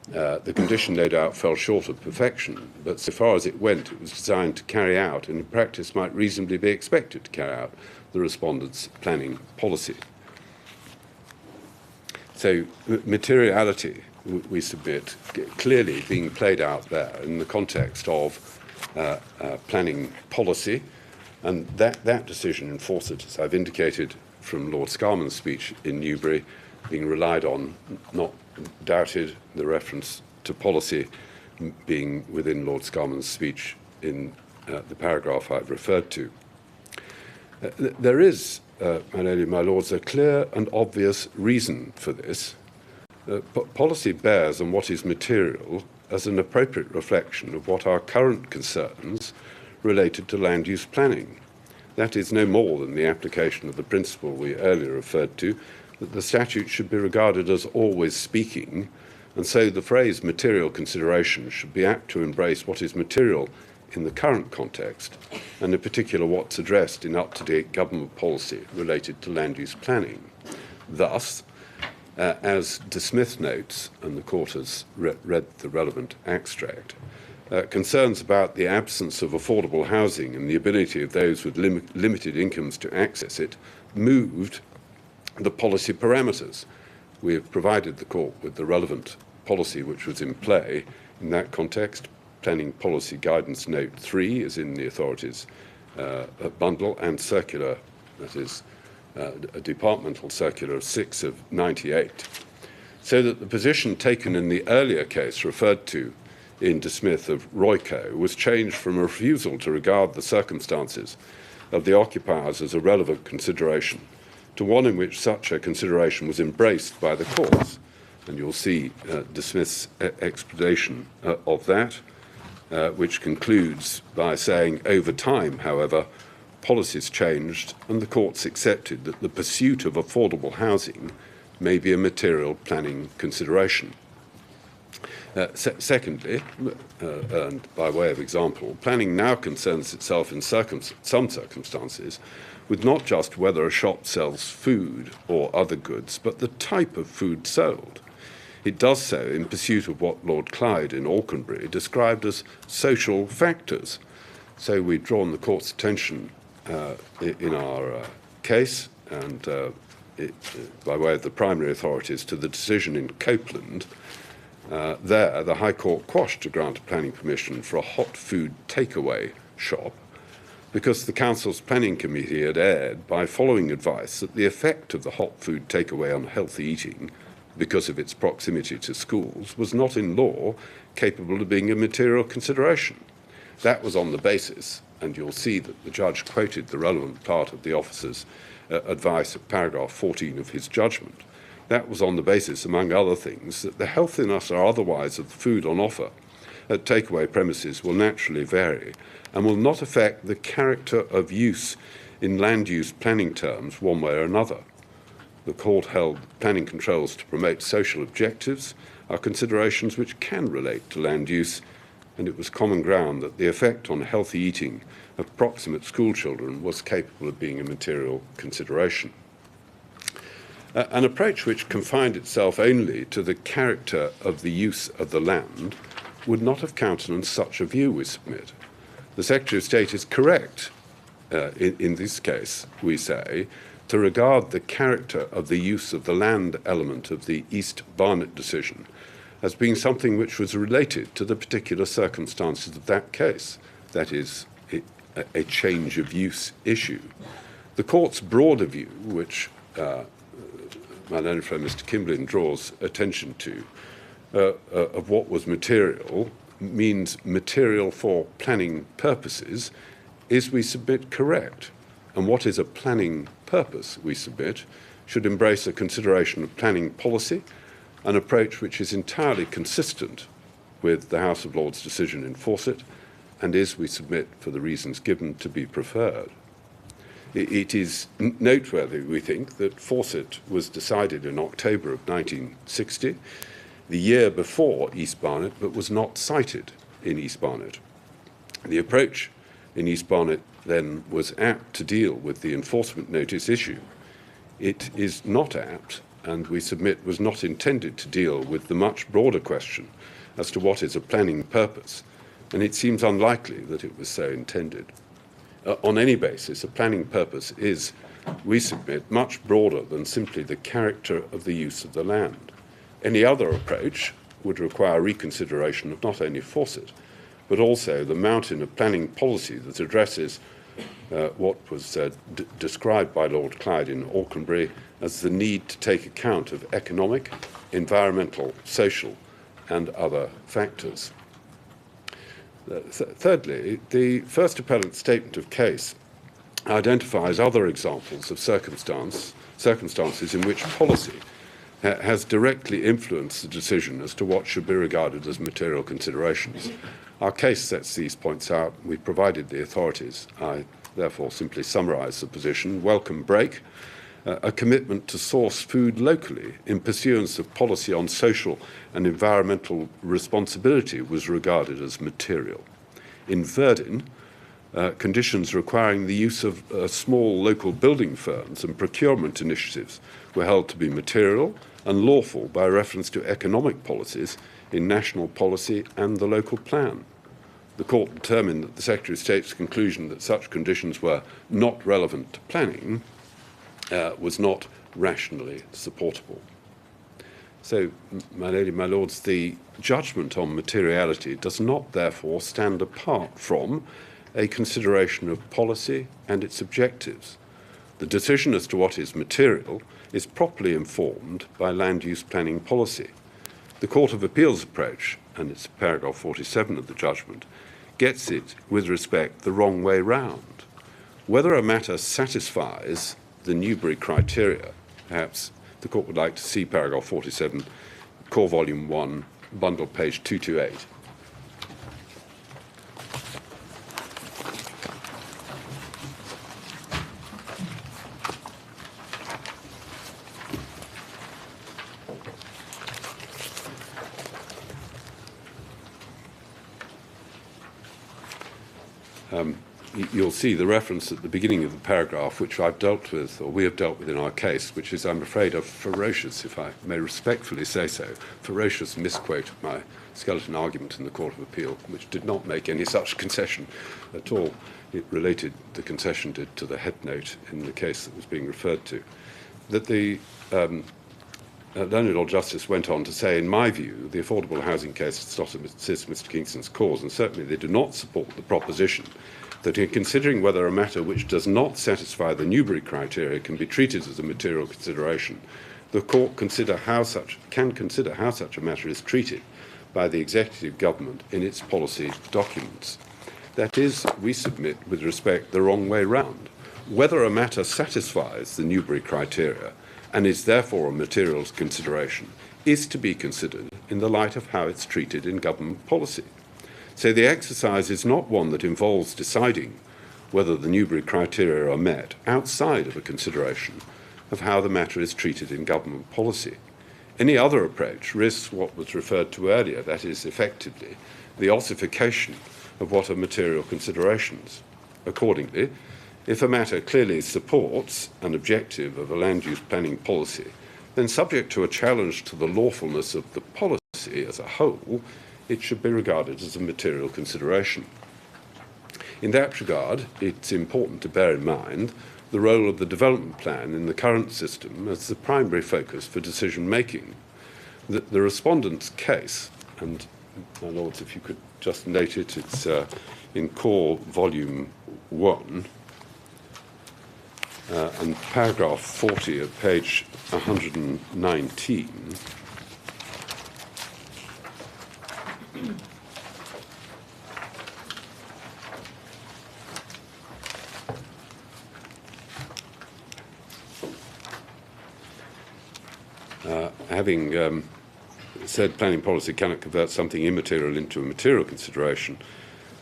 The condition, no doubt, fell short of perfection, but so far as it went, it was designed to carry out, and in practice might reasonably be expected to carry out, the respondent's planning policy. So materiality, we submit, clearly being played out there in the context of planning policy, and that decision enforced, as I've indicated from Lord Scarman's speech in Newbury, being relied on, not doubted, the reference to policy being within Lord Scarman's speech in the paragraph I've referred to. There is, my lords, a clear and obvious reason for this. Policy bears on what is material as an appropriate reflection of what are current concerns related to land use planning. That is no more than the application of the principle we earlier referred to, that the statute should be regarded as always speaking, and so the phrase material consideration should be apt to embrace what is material in the current context, and in particular what's addressed in up-to-date government policy related to land use planning. Thus, as De Smith notes, and the Court has read the relevant extract, concerns about the absence of affordable housing and the ability of those with limited incomes to access it moved the policy parameters. We have provided the Court with the relevant policy which was in play in that context. Planning Policy Guidance Note 3 is in the authorities' bundle, and circular, that is, a departmental circular of 6 of 98. So that the position taken in the earlier case referred to in De Smith of Royco was changed from a refusal to regard the circumstances of the occupiers as a relevant consideration to one in which such a consideration was embraced by the courts. And you'll see De Smith's explanation of that, which concludes by saying, over time, however, policies changed and the courts accepted that the pursuit of affordable housing may be a material planning consideration. Secondly, and by way of example, planning now concerns itself in some circumstances with not just whether a shop sells food or other goods, but the type of food sold. It does so in pursuit of what Lord Clyde in Auchenbury described as social factors. So we've drawn the Court's attention in our case, and by way of the primary authorities, to the decision in Copeland. There, the High Court quashed to grant a planning permission for a hot food takeaway shop because the Council's Planning Committee had erred by following advice that the effect of the hot food takeaway on healthy eating, because of its proximity to schools, was not in law capable of being a material consideration. That was on the basis, and you'll see that the judge quoted the relevant part of the officer's advice at paragraph 14 of his judgment. That was on the basis, among other things, that the healthiness or otherwise of the food on offer at takeaway premises will naturally vary and will not affect the character of use in land use planning terms one way or another. The Court held planning controls to promote social objectives are considerations which can relate to land use, and it was common ground that the effect on healthy eating of proximate school children was capable of being a material consideration. An approach which confined itself only to the character of the use of the land would not have countenanced such a view, we submit. The Secretary of State is correct, in this case, we say, to regard the character of the use of the land element of the East Barnet decision as being something which was related to the particular circumstances of that case, that is, a change of use issue. The Court's broader view, which my learned friend Mr. Kimblin draws attention to, of what was material, means material for planning purposes, is, we submit, correct. And what is a planning purpose, we submit, should embrace a consideration of planning policy an approach which is entirely consistent with the House of Lords decision in Fawcett and is, we submit, for the reasons given, to be preferred. It is noteworthy, we think, that Fawcett was decided in October of 1960, the year before East Barnet, but was not cited in East Barnet. The approach in East Barnet then was apt to deal with the enforcement notice issue. It is not apt, and we submit was not intended to deal with the much broader question as to what is a planning purpose, and it seems unlikely that it was so intended. On any basis, a planning purpose is, we submit, much broader than simply the character of the use of the land. Any other approach would require reconsideration of not only Fawcett, but also the mountain of planning policy that addresses what was described by Lord Clyde in Aucklandbury as the need to take account of economic, environmental, social, and other factors. Thirdly, the First Appellant's statement of case identifies other examples of circumstances in which policy has directly influenced the decision as to what should be regarded as material considerations. Our case sets these points out. We've provided the authorities. I therefore simply summarise the position. Welcome break. A commitment to source food locally in pursuance of policy on social and environmental responsibility was regarded as material. In Verdin, conditions requiring the use of small local building firms and procurement initiatives were held to be material and lawful by reference to economic policies in national policy and the local plan. The court determined that the Secretary of State's conclusion that such conditions were not relevant to planning was not rationally supportable. So, my lady, my lords, the judgment on materiality does not therefore stand apart from a consideration of policy and its objectives. The decision as to what is material is properly informed by land use planning policy. The Court of Appeal's approach, and it's paragraph 47 of the judgment, gets it, with respect, the wrong way round. Whether a matter satisfies the Newbury criteria, perhaps the Court would like to see paragraph 47, Core Volume 1, bundle page 228. You'll see the reference at the beginning of the paragraph, which I've dealt with, or we have dealt with in our case, which is, I'm afraid, a ferocious, if I may respectfully say so, ferocious misquote of my skeleton argument in the Court of Appeal, which did not make any such concession at all. It related, the concession did, to the head note in the case that was being referred to. That the learned Lord Justice went on to say, in my view, the affordable housing case does not assist Mr. Kingston's cause, and certainly they do not support the proposition that in considering whether a matter which does not satisfy the Newbury criteria can be treated as a material consideration, the Court can consider how such a matter is treated by the executive government in its policy documents. That is, we submit, with respect, the wrong way round. Whether a matter satisfies the Newbury criteria and is therefore a material consideration is to be considered in the light of how it's treated in government policy. So the exercise is not one that involves deciding whether the Newbury criteria are met outside of a consideration of how the matter is treated in government policy. Any other approach risks what was referred to earlier, that is, effectively, the ossification of what are material considerations. Accordingly, if a matter clearly supports an objective of a land use planning policy, then subject to a challenge to the lawfulness of the policy as a whole, it should be regarded as a material consideration. In that regard, it's important to bear in mind the role of the development plan in the current system as the primary focus for decision-making. The respondent's case, and, my lords, if you could just note it, it's in Core Volume 1, and paragraph 40 of page 119, having said planning policy cannot convert something immaterial into a material consideration.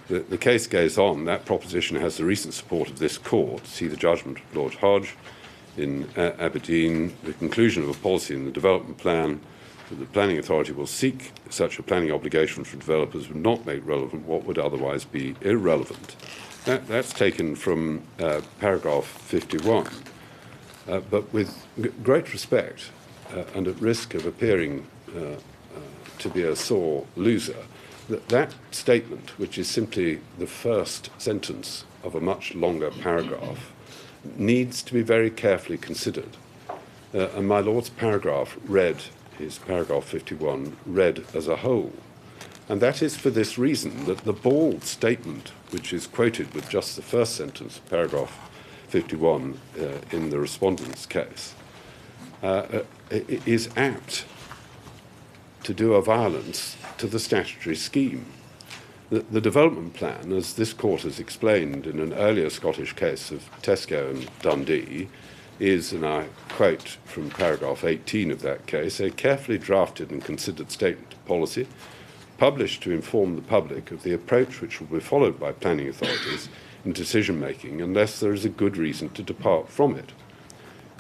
The case goes on. That proposition has the recent support of this court. See the judgment of Lord Hodge in Aberdeen. The conclusion of a policy in the development plan that the planning authority will seek such a planning obligation from developers would not make relevant what would otherwise be irrelevant. That's taken from paragraph 51. But with great respect and at risk of appearing to be a sore loser, that statement, which is simply the first sentence of a much longer paragraph, needs to be very carefully considered. And my Lord's paragraph read, his paragraph 51, read as a whole. And that is for this reason, that the bald statement, which is quoted with just the first sentence of paragraph 51 in the respondent's case, is apt to do a violence to the statutory scheme. The development plan, as this court has explained in an earlier Scottish case of Tesco and Dundee, is, and I quote from paragraph 18 of that case, a carefully drafted and considered statement of policy, published to inform the public of the approach which will be followed by planning authorities in decision-making unless there is a good reason to depart from it.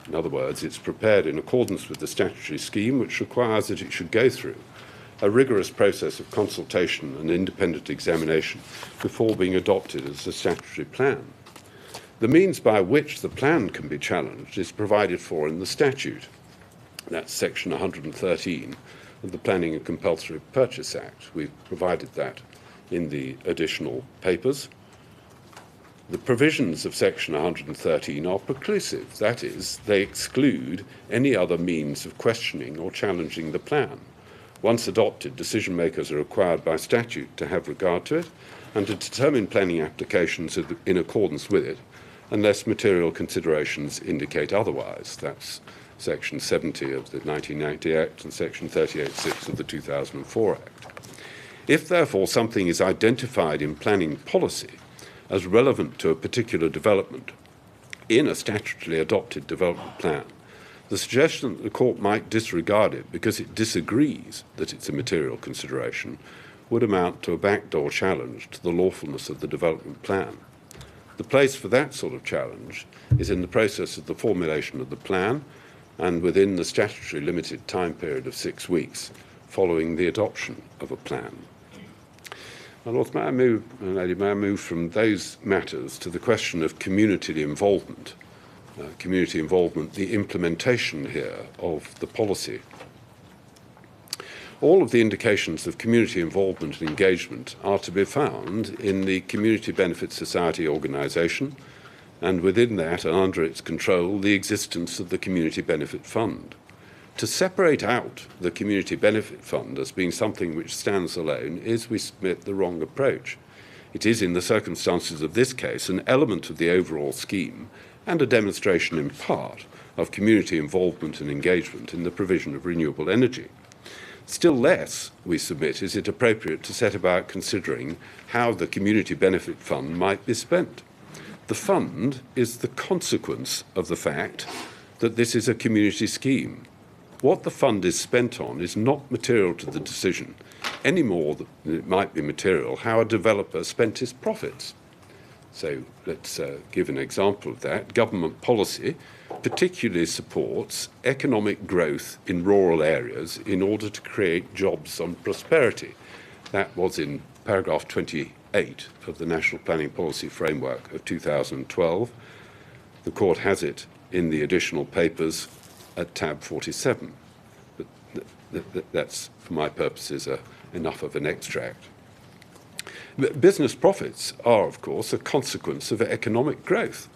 In other words, it's prepared in accordance with the statutory scheme, which requires that it should go through a rigorous process of consultation and independent examination before being adopted as a statutory plan. The means by which the plan can be challenged is provided for in the statute. That's section 113 of the Planning and Compulsory Purchase Act. We've provided that in the additional papers. The provisions of section 113 are preclusive. That is, they exclude any other means of questioning or challenging the plan. Once adopted, decision makers are required by statute to have regard to it and to determine planning applications in accordance with it, unless material considerations indicate otherwise. That's section 70 of the 1990 Act and section 38(6) of the 2004 Act. If, therefore, something is identified in planning policy as relevant to a particular development in a statutorily adopted development plan, the suggestion that the court might disregard it because it disagrees that it's a material consideration would amount to a backdoor challenge to the lawfulness of the development plan. The place for that sort of challenge is in the process of the formulation of the plan and within the statutory limited time period of 6 weeks following the adoption of a plan. My Lords, may I move from those matters to the question of community involvement, the implementation here of the policy. All of the indications of community involvement and engagement are to be found in the Community Benefit Society organisation, and within that and under its control, the existence of the Community Benefit Fund. To separate out the Community Benefit Fund as being something which stands alone is, we submit, the wrong approach. It is, in the circumstances of this case, an element of the overall scheme and a demonstration in part of community involvement and engagement in the provision of renewable energy. Still less, we submit, is it appropriate to set about considering how the Community Benefit Fund might be spent. The fund is the consequence of the fact that this is a community scheme. What the fund is spent on is not material to the decision, any more than it might be material how a developer spent his profits. So let's give an example of that. Government policy particularly supports economic growth in rural areas in order to create jobs and prosperity. That was in paragraph 28 of the National Planning Policy Framework of 2012. The court has it in the additional papers at tab 47. But that's, for my purposes, enough of an extract. Business profits are, of course, a consequence of economic growth.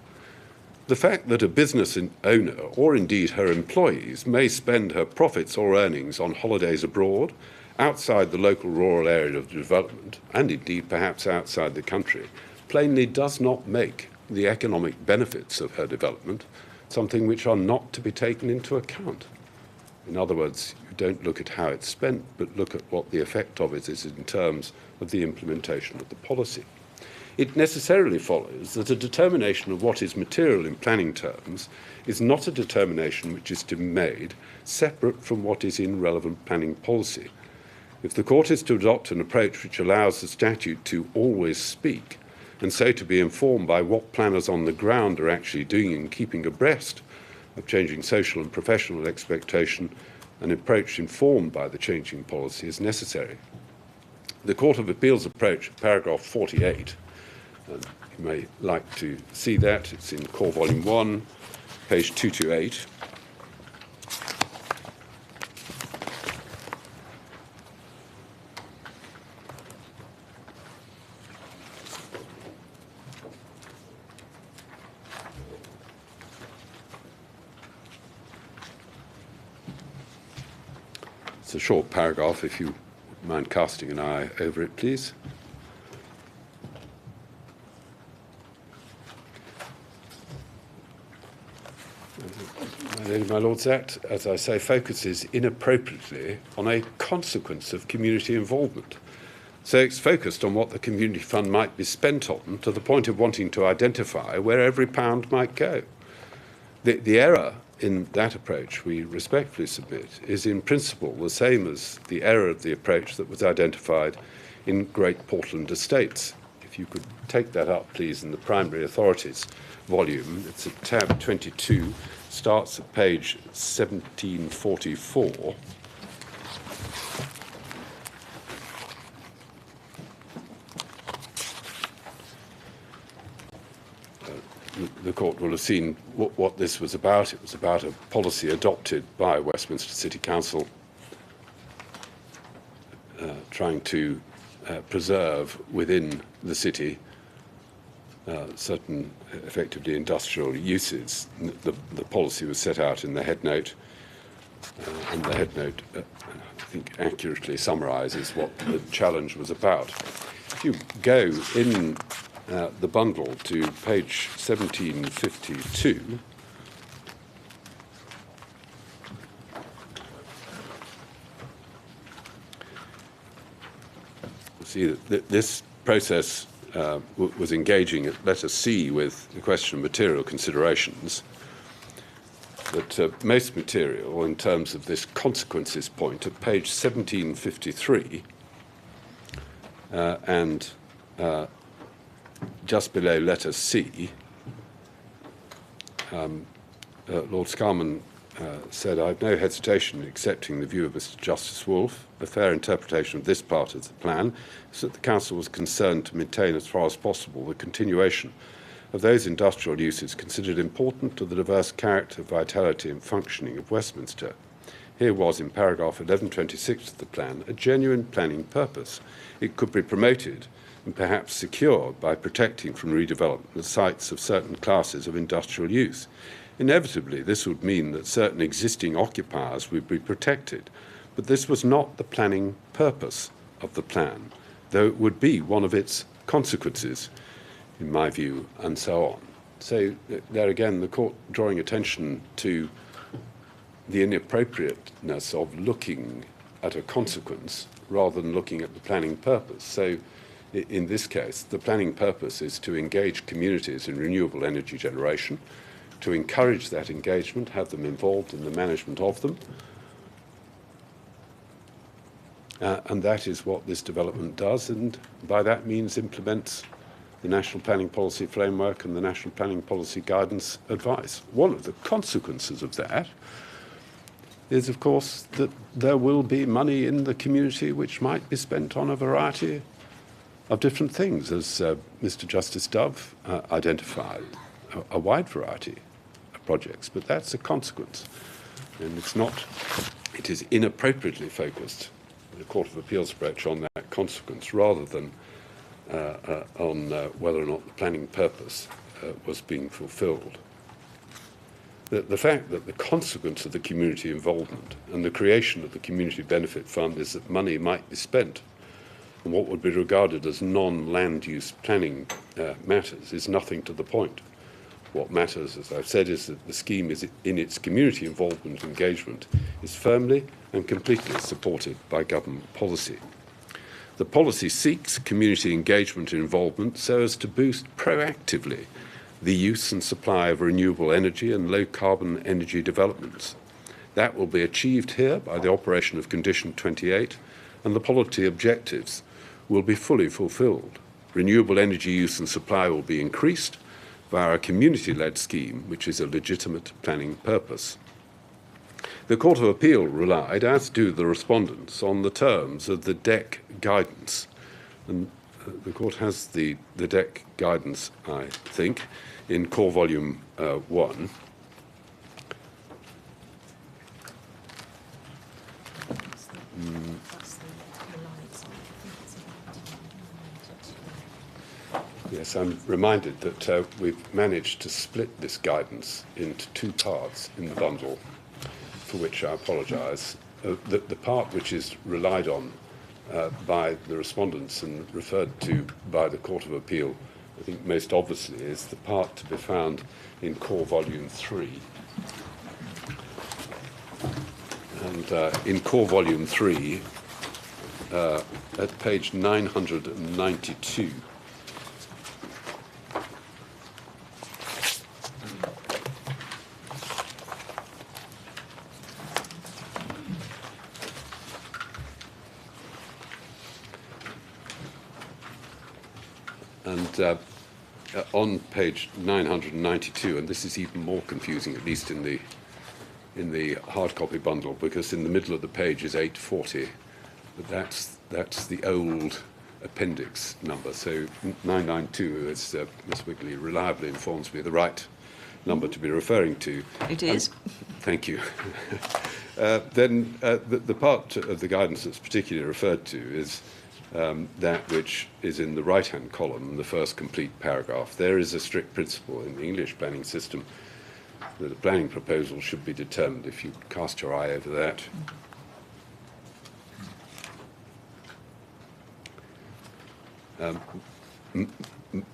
The fact that a business owner, or indeed her employees, may spend her profits or earnings on holidays abroad, outside the local rural area of development, and indeed perhaps outside the country, plainly does not make the economic benefits of her development something which are not to be taken into account. In other words, you don't look at how it's spent, but look at what the effect of it is in terms of the implementation of the policy. It necessarily follows that a determination of what is material in planning terms is not a determination which is to be made separate from what is in relevant planning policy, If the court is to adopt an approach which allows the statute to always speak, and so to be informed by what planners on the ground are actually doing and keeping abreast of changing social and professional expectation, an approach informed by the changing policy is necessary. The Court of Appeal's approach, paragraph 48, you may like to see that, it's in Core Volume 1, page 228. It's a short paragraph, if you mind casting an eye over it, please. My Lords, that, as I say, focuses inappropriately on a consequence of community involvement. So it's focused on what the community fund might be spent on, to the point of wanting to identify where every pound might go. The error in that approach, we respectfully submit, is in principle the same as the error of the approach that was identified in Great Portland Estates. If you could take that up, please, in the Primary Authorities volume. It's at tab 22, starts at page 1744. The court will have seen what this was about. It was about a policy adopted by Westminster City Council trying to preserve within the city certain effectively industrial uses. The policy was set out in the head note, and the head note, I think, accurately summarises what the challenge was about. If you go in the bundle to page 1752, you see that this process was engaging at letter C with the question of material considerations, that most material in terms of this consequences point at page 1753 and just below letter C, Lord Scarman said, "I have no hesitation in accepting the view of Mr. Justice Wolfe. A fair interpretation of this part of the plan is that the Council was concerned to maintain as far as possible the continuation of those industrial uses considered important to the diverse character, vitality and functioning of Westminster. Here was, in paragraph 1126 of the plan, a genuine planning purpose. It could be promoted and perhaps secured by protecting from redevelopment the sites of certain classes of industrial use. Inevitably, this would mean that certain existing occupiers would be protected, but this was not the planning purpose of the plan, though it would be one of its consequences, in my view, and so on." So there again, the court drawing attention to the inappropriateness of looking at a consequence rather than looking at the planning purpose. So in this case, the planning purpose is to engage communities in renewable energy generation, to encourage that engagement, have them involved in the management of them. And that is what this development does, and by that means implements the National Planning Policy Framework and the National Planning Policy Guidance Advice. One of the consequences of that is, of course, that there will be money in the community which might be spent on a variety of different things, as Mr. Justice Dove identified, a wide variety of projects. But that's a consequence, and it is inappropriately focused, the Court of Appeal's approach, on that consequence rather than on whether or not the planning purpose was being fulfilled. The fact that the consequence of the community involvement and the creation of the Community Benefit Fund is that money might be spent on what would be regarded as non-land use planning matters is nothing to the point. What matters, as I've said, is that the scheme is in its community involvement engagement is firmly and completely supported by government policy. The policy seeks community engagement and involvement so as to boost proactively the use and supply of renewable energy and low-carbon energy developments. That will be achieved here by the operation of Condition 28 and the policy objectives will be fully fulfilled. Renewable energy use and supply will be increased via a community-led scheme, which is a legitimate planning purpose. The Court of Appeal relied, as do the respondents, on the terms of the DEC guidance. And the Court has the DEC guidance, I think, in Core Volume 1. Yes, I'm reminded that we've managed to split this guidance into two parts in the bundle, for which I apologise. The part which is relied on by the respondents and referred to by the Court of Appeal, I think most obviously, is the part to be found in Core Volume 3. And in Core Volume 3, at page 992, and on page 992, and this is even more confusing, at least in the hard copy bundle, because in the middle of the page is 840, but that's the old appendix number. So 992, as Ms. Wigley reliably informs me, the right number to be referring to.
It is.
Thank you. Then the part of the guidance that's particularly referred to is that which is in the right-hand column, the first complete paragraph. There is a strict principle in the English planning system that a planning proposal should be determined. If you cast your eye over that.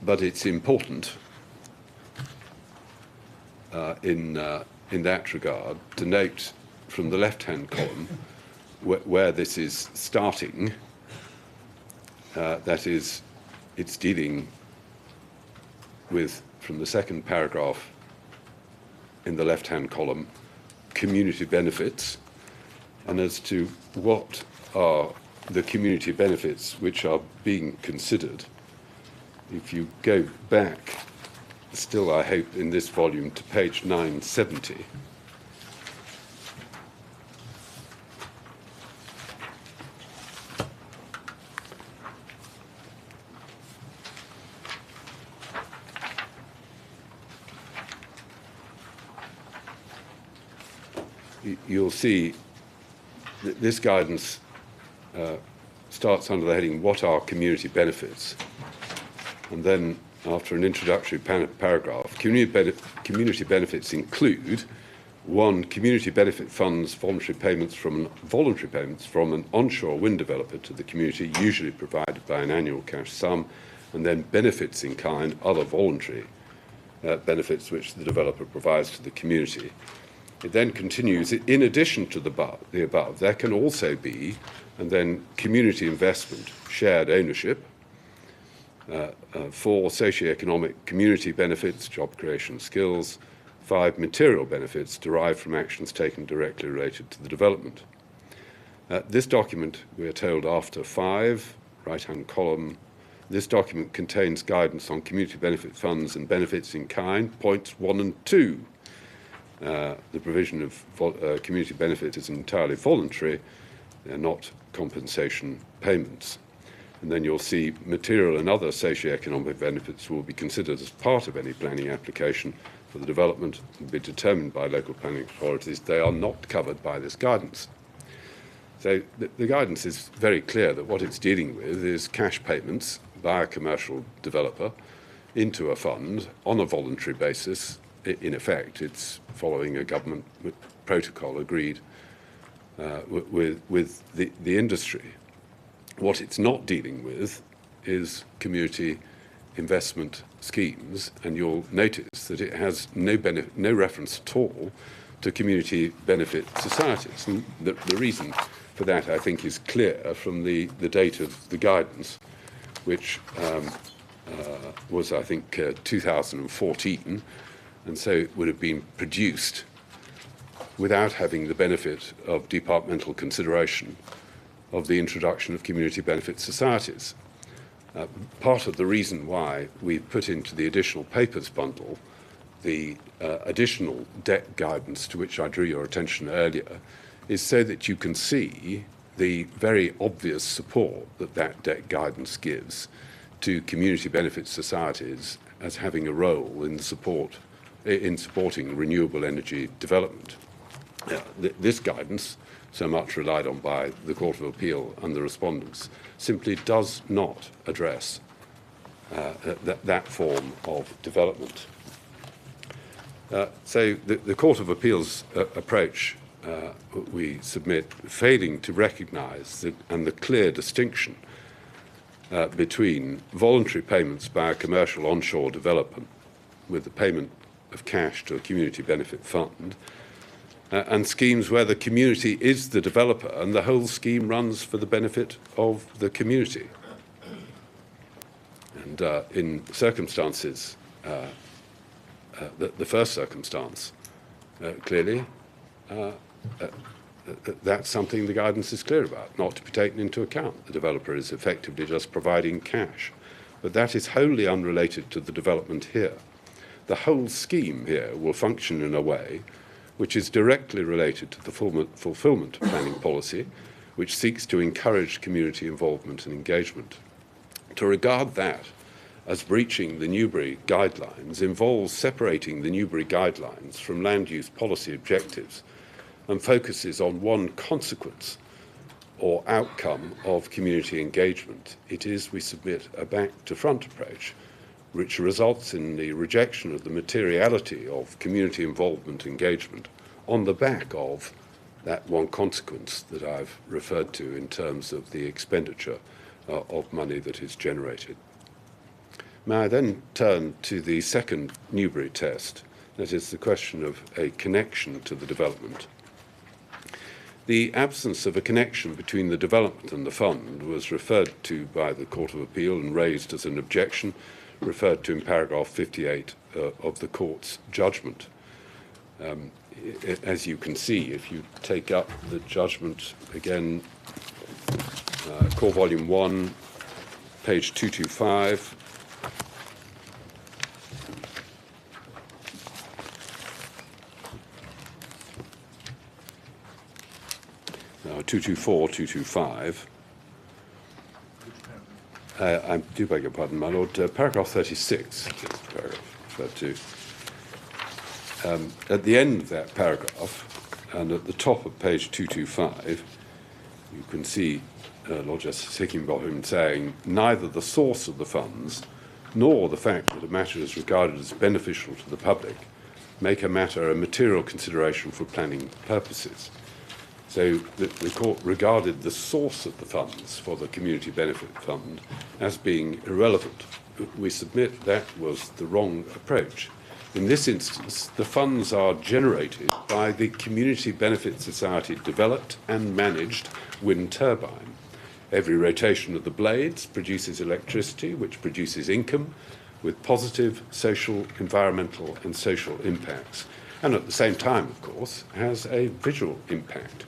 But it's important in that regard to note from the left-hand column where this is starting. That is, it's dealing with, from the second paragraph in the left-hand column, community benefits, and as to what are the community benefits which are being considered. If you go back, still I hope in this volume, to page 970, you'll see that this guidance starts under the heading, what are community benefits? And then after an introductory paragraph, community benefits include: 1, community benefit funds, voluntary payments from an onshore wind developer to the community, usually provided by an annual cash sum, and then benefits in kind, other voluntary benefits which the developer provides to the community. It then continues, in addition to the above, there can also be, and then community investment, shared ownership, 4, socioeconomic community benefits, job creation skills, 5, material benefits derived from actions taken directly related to the development. This document, we are told after 5, right-hand column, this document contains guidance on community benefit funds and benefits in kind, points 1 and 2. The provision of community benefits is entirely voluntary. They're not compensation payments. And then you'll see material and other socioeconomic benefits will be considered as part of any planning application for the development and be determined by local planning authorities. They are not covered by this guidance. So the guidance is very clear that what it's dealing with is cash payments by a commercial developer into a fund on a voluntary basis. In effect, it's following a government protocol agreed with the industry. What it's not dealing with is community investment schemes, and you'll notice that it has no reference at all to community benefit societies. And the reason for that, I think, is clear from the date of the guidance, which was, I think, 2014, and so it would have been produced without having the benefit of departmental consideration of the introduction of community benefit societies. Part of the reason why we've put into the additional papers bundle the additional debt guidance to which I drew your attention earlier is so that you can see the very obvious support that that debt guidance gives to community benefit societies as having a role in supporting renewable energy development. This guidance, so much relied on by the Court of Appeal and the respondents, simply does not address that form of development. So the Court of Appeal's approach we submit, failing to recognise the clear distinction between voluntary payments by a commercial onshore developer with the payment of cash to a community benefit fund and schemes where the community is the developer and the whole scheme runs for the benefit of the community. And in circumstances, the first circumstance, clearly, that's something the guidance is clear about, not to be taken into account. The developer is effectively just providing cash. But that is wholly unrelated to the development here. The whole scheme here will function in a way which is directly related to the fulfilment planning policy, which seeks to encourage community involvement and engagement. To regard that as breaching the Newbury guidelines involves separating the Newbury guidelines from land use policy objectives and focuses on one consequence or outcome of community engagement. It is, we submit, a back-to-front approach, which results in the rejection of the materiality of community involvement engagement on the back of that one consequence that I've referred to in terms of the expenditure of money that is generated. May I then turn to the second Newbury test, that is the question of a connection to the development. The absence of a connection between the development and the fund was referred to by the Court of Appeal and raised as an objection, referred to in paragraph 58 of the Court's judgment. As you can see, if you take up the judgment again, Core Volume 1, page 225, now 224, 225. I do beg your pardon, my Lord. Paragraph 36 is the paragraph referred to. At the end of that paragraph, and at the top of page 225, you can see Lord Justice Hickinbotham saying, neither the source of the funds nor the fact that a matter is regarded as beneficial to the public make a matter a material consideration for planning purposes. So the Court regarded the source of the funds for the Community Benefit Fund as being irrelevant. We submit that was the wrong approach. In this instance, the funds are generated by the Community Benefit Society developed and managed wind turbine. Every rotation of the blades produces electricity, which produces income with positive social, environmental and social impacts, and at the same time, of course, has a visual impact.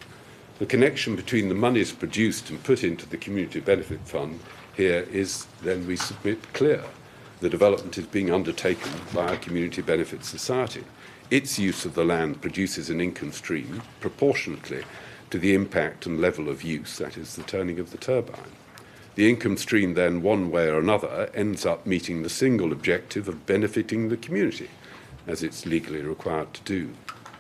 The connection between the monies produced and put into the Community Benefit Fund here is, then we submit, clear. The development is being undertaken by a Community Benefit Society. Its use of the land produces an income stream proportionately to the impact and level of use, that is, the turning of the turbine. The income stream then, one way or another, ends up meeting the single objective of benefiting the community, as it's legally required to do.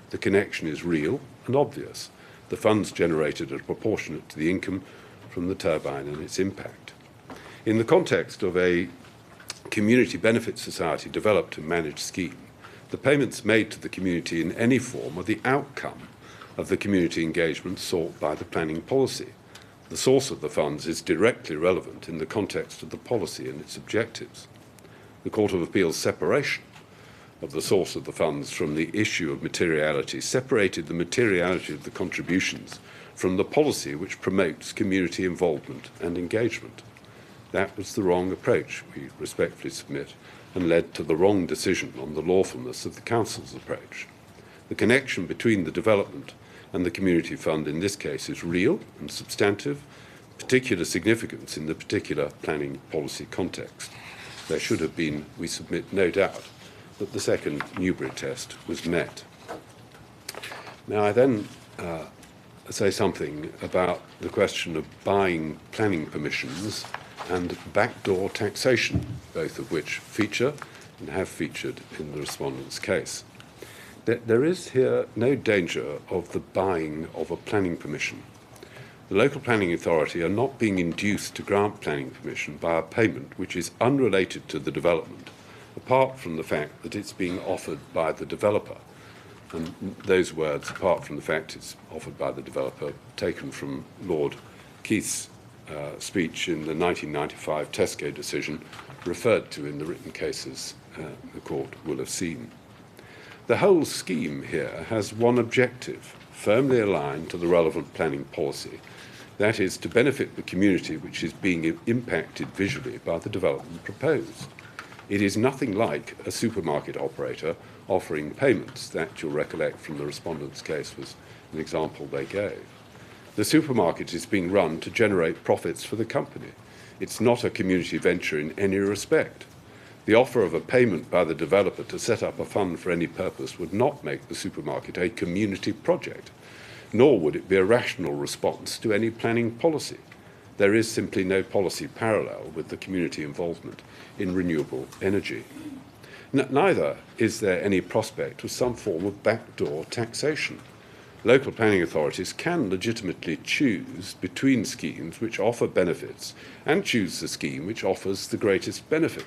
The connection is real and obvious. The funds generated are proportionate to the income from the turbine and its impact. In the context of a Community Benefit Society developed and managed scheme, the payments made to the community in any form are the outcome of the community engagement sought by the planning policy. The source of the funds is directly relevant in the context of the policy and its objectives. The Court of Appeal's separation of the source of the funds from the issue of materiality separated the materiality of the contributions from the policy which promotes community involvement and engagement. That was the wrong approach, we respectfully submit, and led to the wrong decision on the lawfulness of the Council's approach. The connection between the development and the Community Fund in this case is real and substantive, particular significance in the particular planning policy context. There should have been, we submit, no doubt that the second Newbury test was met. Now, I then say something about the question of buying planning permissions and backdoor taxation, both of which feature and have featured in the respondent's case. There is here no danger of the buying of a planning permission. The local planning authority are not being induced to grant planning permission by a payment which is unrelated to the development, apart from the fact that it's being offered by the developer. And those words, apart from the fact it's offered by the developer, taken from Lord Keith's speech in the 1995 Tesco decision, referred to in the written cases the court will have seen. The whole scheme here has one objective, firmly aligned to the relevant planning policy. That is, to benefit the community which is being impacted visually by the development proposed. It is nothing like a supermarket operator offering payments. That, you'll recollect from the respondent's case, was an example they gave. The supermarket is being run to generate profits for the company. It's not a community venture in any respect. The offer of a payment by the developer to set up a fund for any purpose would not make the supermarket a community project, nor would it be a rational response to any planning policy. There is simply no policy parallel with the community involvement in renewable energy. Neither is there any prospect of some form of backdoor taxation. Local planning authorities can legitimately choose between schemes which offer benefits and choose the scheme which offers the greatest benefit.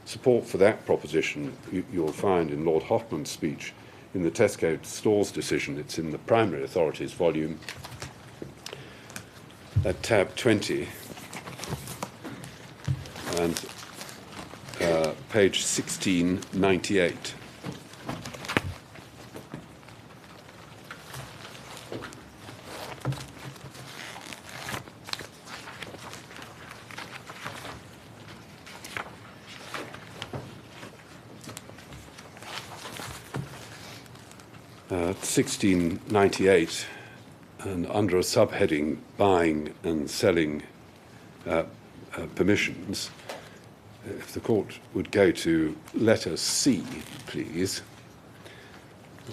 Support for that proposition you'll find in Lord Hoffman's speech in the Tesco stores decision. It's in the Primary Authorities volume at tab 20 and page 1698. At 1698, and under a subheading, buying and selling permissions, if the court would go to letter C, please,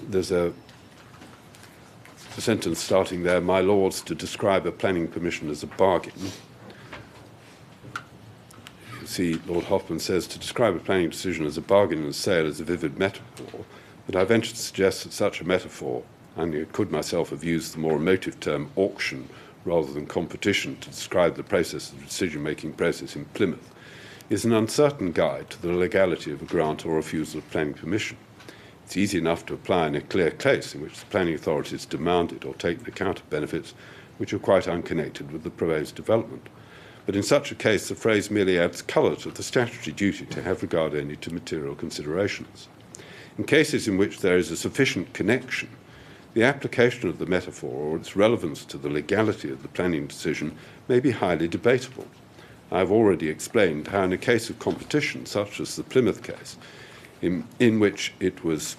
there's a sentence starting there, my lords, to describe a planning permission as a bargain. You see, Lord Hoffman says, to describe a planning decision as a bargain and a sale is a vivid metaphor, but I venture to suggest that such a metaphor, and I could myself have used the more emotive term auction rather than competition to describe the process of the decision-making process in Plymouth, is an uncertain guide to the legality of a grant or refusal of planning permission. It's easy enough to apply in a clear case in which the planning authorities demand it or take the account of benefits which are quite unconnected with the proposed development. But in such a case, the phrase merely adds colour to the statutory duty to have regard only to material considerations. In cases in which there is a sufficient connection, the application of the metaphor or its relevance to the legality of the planning decision may be highly debatable. I have already explained how in a case of competition, such as the Plymouth case, in which it's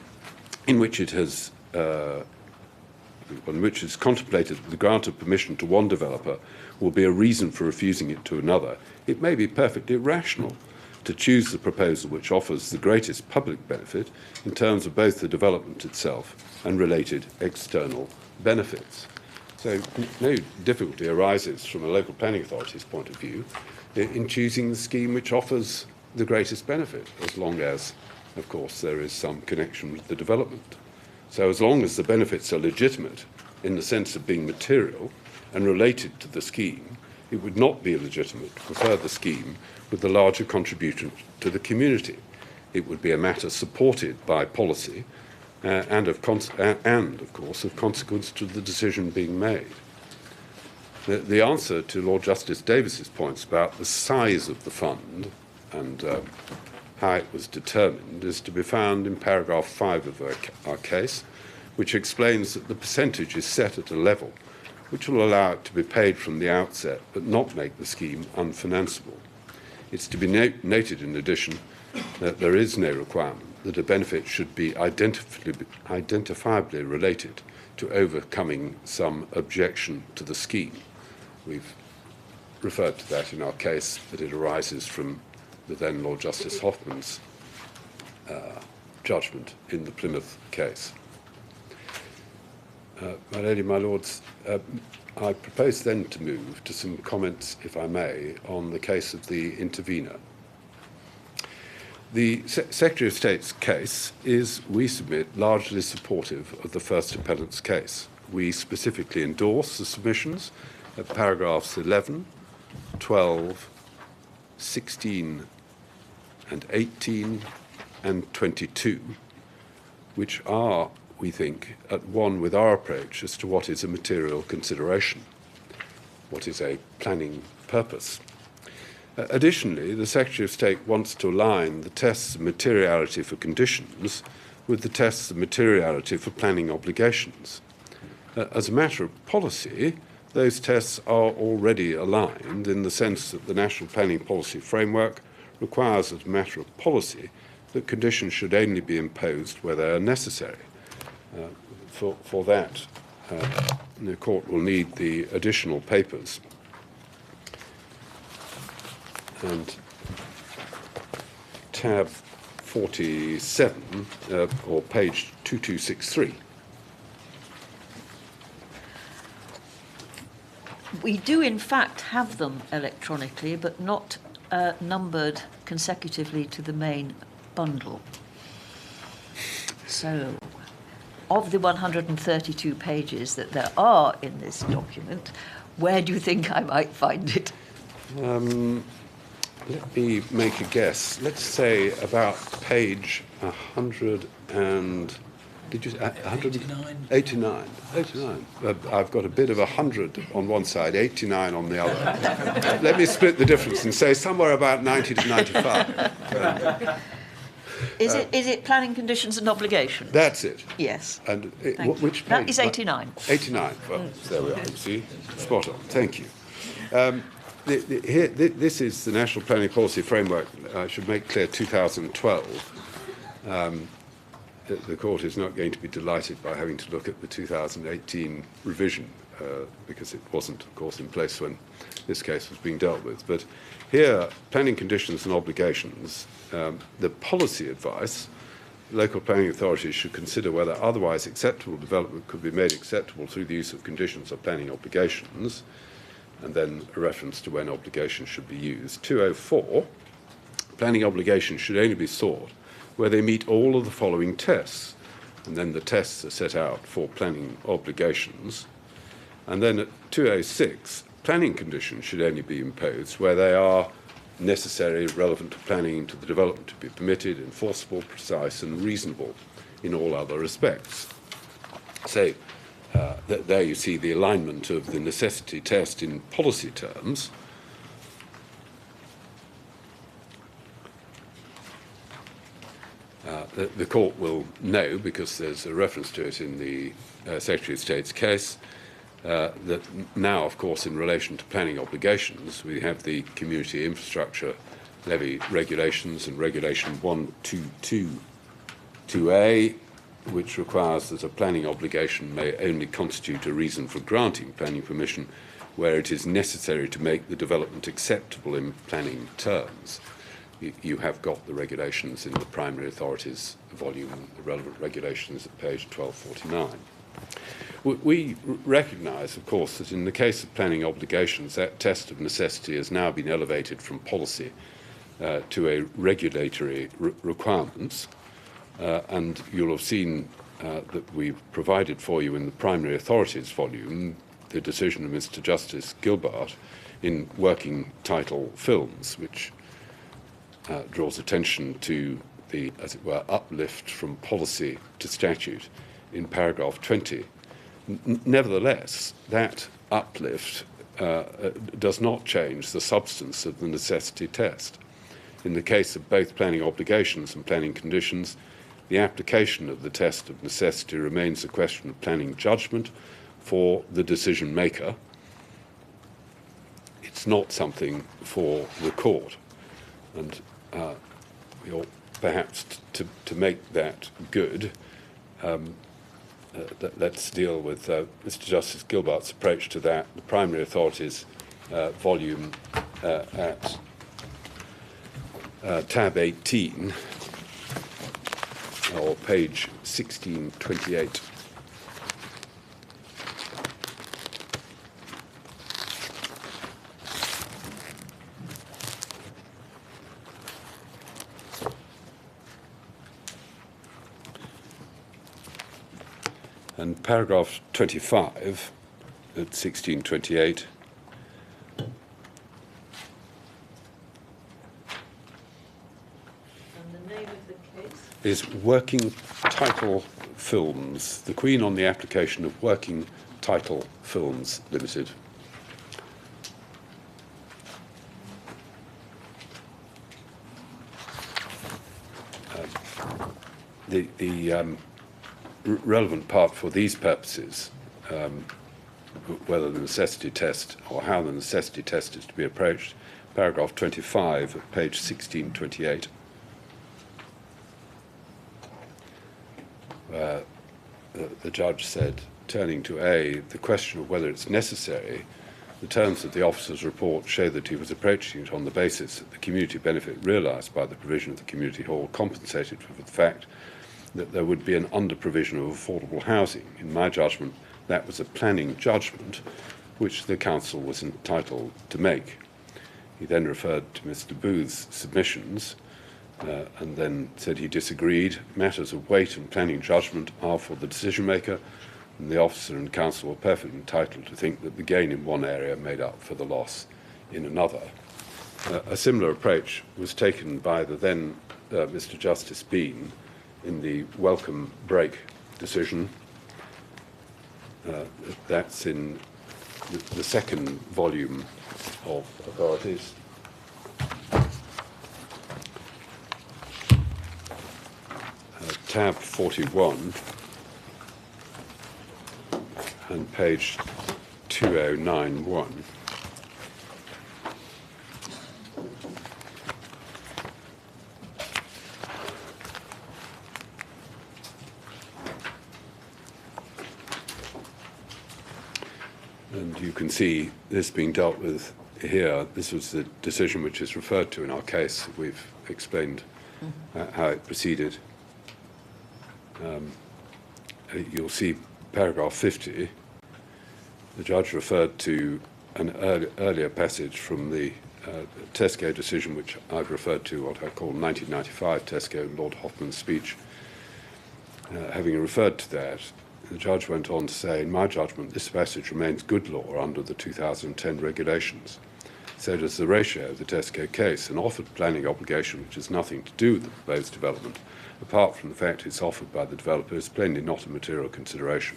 contemplated that the grant of permission to one developer will be a reason for refusing it to another, it may be perfectly rational to choose the proposal which offers the greatest public benefit in terms of both the development itself and related external benefits. So no difficulty arises from a local planning authority's point of view in choosing the scheme which offers the greatest benefit, as long as, of course, there is some connection with the development. So as long as the benefits are legitimate in the sense of being material and related to the scheme, it would not be illegitimate to prefer the scheme with the larger contribution to the community. It would be a matter supported by policy and, of course, of consequence to the decision being made. The answer to Lord Justice Davis's points about the size of the fund and how it was determined is to be found in paragraph 5 of our case, which explains that the percentage is set at a level which will allow it to be paid from the outset but not make the scheme unfinanceable. It's to be noted in addition that there is no requirement that a benefit should be identifiably related to overcoming some objection to the scheme. We've referred to that in our case, but it arises from the then Lord Justice Hoffman's judgment in the Plymouth case. My Lady, my Lords, I propose then to move to some comments, if I may, on the case of the intervener. The Secretary of State's case is, we submit, largely supportive of the first appellant's case. We specifically endorse the submissions of paragraphs 11, 12, 16 and 18 and 22, which are, we think, at one with our approach as to what is a material consideration, what is a planning purpose. Additionally, the Secretary of State wants to align the tests of materiality for conditions with the tests of materiality for planning obligations. As a matter of policy, those tests are already aligned in the sense that the National Planning Policy Framework requires, as a matter of policy, that conditions should only be imposed where they are necessary. For that, the Court will need the additional papers. And tab 47, or page 2263.
We do, in fact, have them electronically, but not numbered consecutively to the main bundle. So, of the 132 pages that there are in this document, where do you think I might find it?
Let me make a guess. Let's say about page 100 and... Did you say 189? 89. I've got a bit of 100 on one side, 89 on the other. Let me split the difference and say somewhere about 90 to 95.
Is it planning conditions and obligation?
That's it.
Yes.
And which page?
That is 89.
89. Well, there we are. See, spot on. Thank you. This is the National Planning Policy Framework. I should make clear 2012. The Court is not going to be delighted by having to look at the 2018 revision because it wasn't, of course, in place when this case was being dealt with. But here, planning conditions and obligations, the policy advice, local planning authorities should consider whether otherwise acceptable development could be made acceptable through the use of conditions or planning obligations, and then a reference to when obligations should be used. 204, planning obligations should only be sought where they meet all of the following tests. And then the tests are set out for planning obligations. And then at 206, planning conditions should only be imposed where they are necessary, relevant to planning, to the development to be permitted, enforceable, precise, and reasonable in all other respects. So there you see the alignment of the necessity test in policy terms. The Court will know, because there's a reference to it in the Secretary of State's case, that now, of course, in relation to planning obligations, we have the Community Infrastructure Levy regulations and Regulation 1222A, which requires that a planning obligation may only constitute a reason for granting planning permission where it is necessary to make the development acceptable in planning terms. You have got the regulations in the Primary Authorities volume, the relevant regulations at page 1249. We recognise, of course, that in the case of planning obligations, that test of necessity has now been elevated from policy to a regulatory requirements, and you'll have seen that we've provided for you in the Primary Authorities volume the decision of Mr. Justice Gilbert in Working Title Films, which draws attention to the, as it were, uplift from policy to statute in paragraph 20. Nevertheless, that uplift does not change the substance of the necessity test. In the case of both planning obligations and planning conditions, the application of the test of necessity remains a question of planning judgment for the decision maker. It's not something for the court. And we ought perhaps to make that good. Let's deal with Mr. Justice Gilbert's approach to that. The primary authorities volume at tab 18, or page 1628. And paragraph 25 at 1628 is Working Title Films, the Queen on the application of Working Title Films Limited. The relevant part for these purposes, whether the necessity test or how the necessity test is to be approached, paragraph 25 of page 1628. The judge said, turning to A, the question of whether it's necessary, the terms of the officer's report show that he was approaching it on the basis that the community benefit realised by the provision of the community hall compensated for the fact that there would be an under-provision of affordable housing. In my judgment, that was a planning judgment which the council was entitled to make. He then referred to Mr. Booth's submissions and then said he disagreed. Matters of weight and planning judgment are for the decision maker, and the officer and council were perfectly entitled to think that the gain in one area made up for the loss in another. A similar approach was taken by the then Mr. Justice Bean in the welcome break decision. That's in the second volume of authorities. Tab 41 and page 2091. And you can see this being dealt with here. This was the decision which is referred to in our case. We've explained how it proceeded. You'll see paragraph 50. The judge referred to an earlier passage from the Tesco decision, which I've referred to, what I call 1995 Tesco, Lord Hoffman's speech. Having referred to that, the judge went on to say, in my judgment, this passage remains good law under the 2010 regulations. So does the ratio of the Tesco case, an offered planning obligation which has nothing to do with the proposed development, apart from the fact it's offered by the developer, is plainly not a material consideration,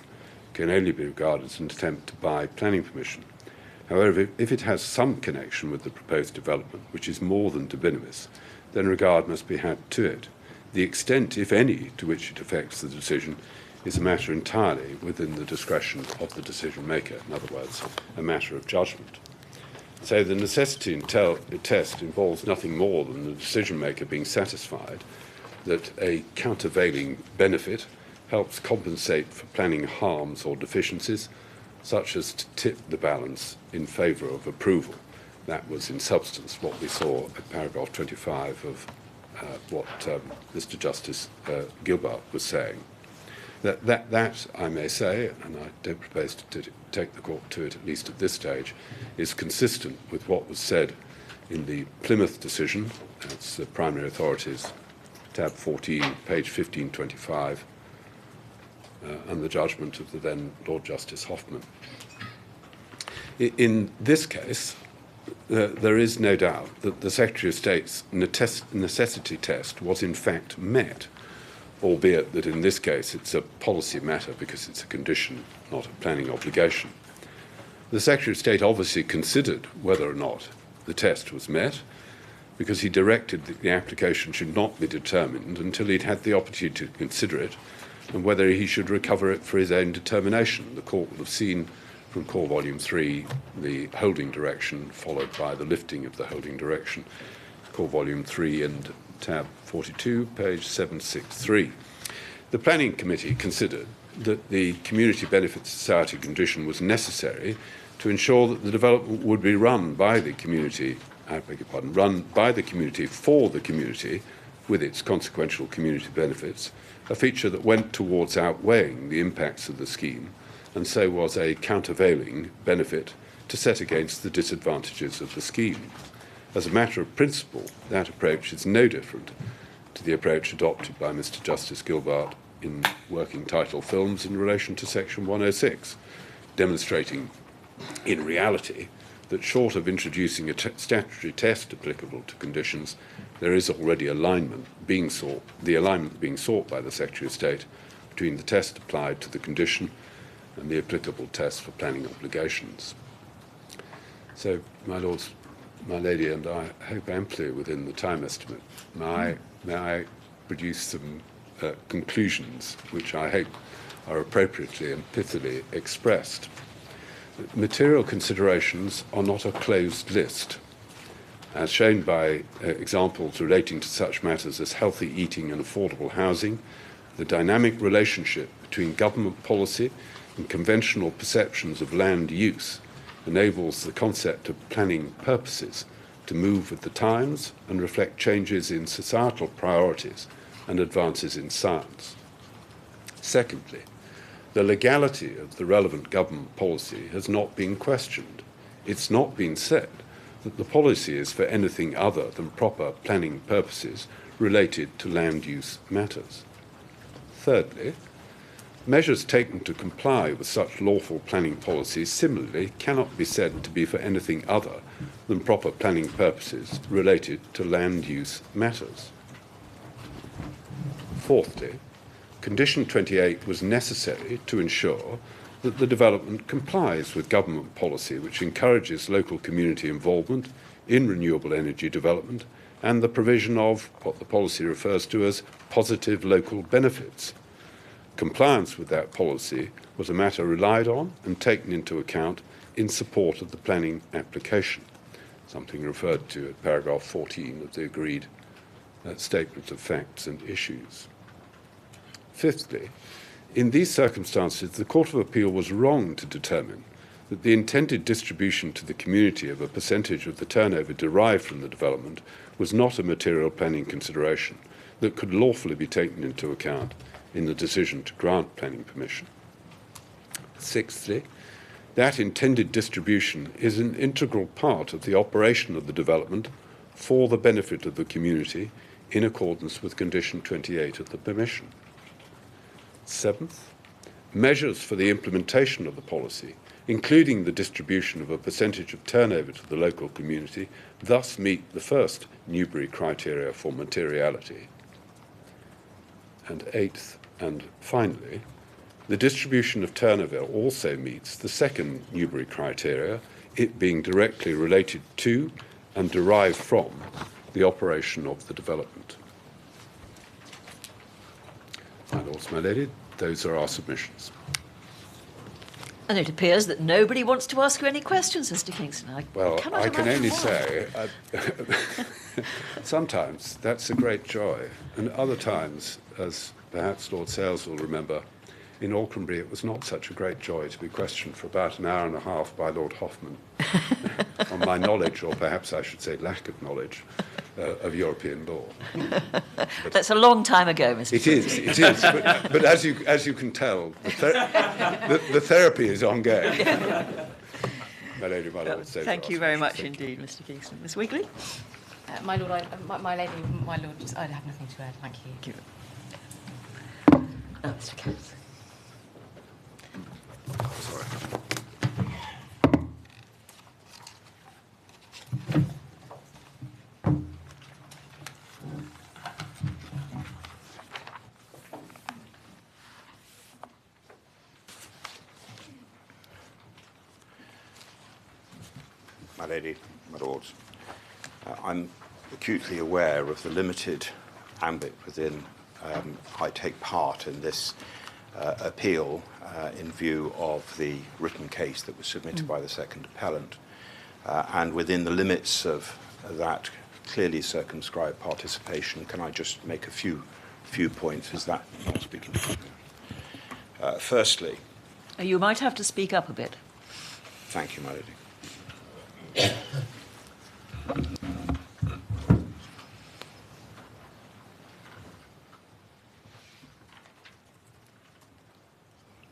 can only be regarded as an attempt to buy planning permission. However, if it has some connection with the proposed development, which is more than de minimis, then regard must be had to it. The extent, if any, to which it affects the decision is a matter entirely within the discretion of the decision maker, in other words, a matter of judgment. So the necessity test involves nothing more than the decision maker being satisfied that a countervailing benefit helps compensate for planning harms or deficiencies, such as to tip the balance in favour of approval. That was, in substance, what we saw at paragraph 25 of what Mr. Justice Gilbert was saying. That, I may say, and I don't propose to take the court to it, at least at this stage, is consistent with what was said in the Plymouth decision. That's the primary authorities, tab 14, page 1525, and the judgment of the then Lord Justice Hoffman. In this case, there is no doubt that the Secretary of State's necessity test was in fact met, albeit that in this case it's a policy matter because it's a condition, not a planning obligation. The Secretary of State obviously considered whether or not the test was met, because he directed that the application should not be determined until he'd had the opportunity to consider it and whether he should recover it for his own determination. The court will have seen from Core Volume 3 the holding direction followed by the lifting of the holding direction. Core Volume 3 and tab 42, page 763. The Planning Committee considered that the Community Benefit Society condition was necessary to ensure that the development would be run by the community, run by the community for the community, with its consequential community benefits, a feature that went towards outweighing the impacts of the scheme, and so was a countervailing benefit to set against the disadvantages of the scheme. As a matter of principle, that approach is no different to the approach adopted by Mr. Justice Gilbert in working title films in relation to Section 106, demonstrating in reality that short of introducing a statutory test applicable to conditions, there is already alignment being sought by the Secretary of State between the test applied to the condition and the applicable test for planning obligations. So, my lords, my lady, and I hope amply within the time estimate, may I produce some conclusions which I hope are appropriately and pithily expressed. Material considerations are not a closed list. As shown by examples relating to such matters as healthy eating and affordable housing, the dynamic relationship between government policy and conventional perceptions of land use enables the concept of planning purposes to move with the times and reflect changes in societal priorities and advances in science. Secondly, the legality of the relevant government policy has not been questioned. It's not been said that the policy is for anything other than proper planning purposes related to land use matters. Thirdly, measures taken to comply with such lawful planning policies similarly cannot be said to be for anything other than proper planning purposes related to land use matters. Fourthly, Condition 28 was necessary to ensure that the development complies with government policy which encourages local community involvement in renewable energy development and the provision of what the policy refers to as positive local benefits. Compliance with that policy was a matter relied on and taken into account in support of the planning application, something referred to at paragraph 14 of the agreed statement of facts and issues. Fifthly, in these circumstances, the Court of Appeal was wrong to determine that the intended distribution to the community of a percentage of the turnover derived from the development was not a material planning consideration that could lawfully be taken into account in the decision to grant planning permission. Sixthly, that intended distribution is an integral part of the operation of the development for the benefit of the community in accordance with Condition 28 of the permission. Seventh, measures for the implementation of the policy, including the distribution of a percentage of turnover to the local community, thus meet the first Newbery criteria for materiality. And eighth, and finally, the distribution of turnover also meets the second Newbery criteria, it being directly related to and derived from the operation of the development. My lords, my lady, those are our submissions.
And it appears that nobody wants to ask you any questions, Mr. Kingston.
Well, I can only
why.
say, sometimes that's a great joy, and other times, as perhaps Lord Sales will remember, in Auckland it was not such a great joy to be questioned for about an hour and a half by Lord Hoffman on my knowledge, or perhaps I should say lack of knowledge, of European law.
That's a long time ago, Mr.
It is. But as you can tell, the therapy is ongoing. My lady, my lord.
Thank you very much indeed, Mr. Kingston. Ms. Wigley?
My lord, my lady, my lord, I have nothing to add. Thank you.
Thank you. Mr. Katz.
Sorry.
My lady, my lords, I'm acutely aware of the limited ambit within I take part in this appeal in view of the written case that was submitted by the second appellant, and within the limits of that clearly circumscribed participation, can I just make a few points? Is that not speaking? Firstly,
You might have to speak up a bit.
Thank you, my lady.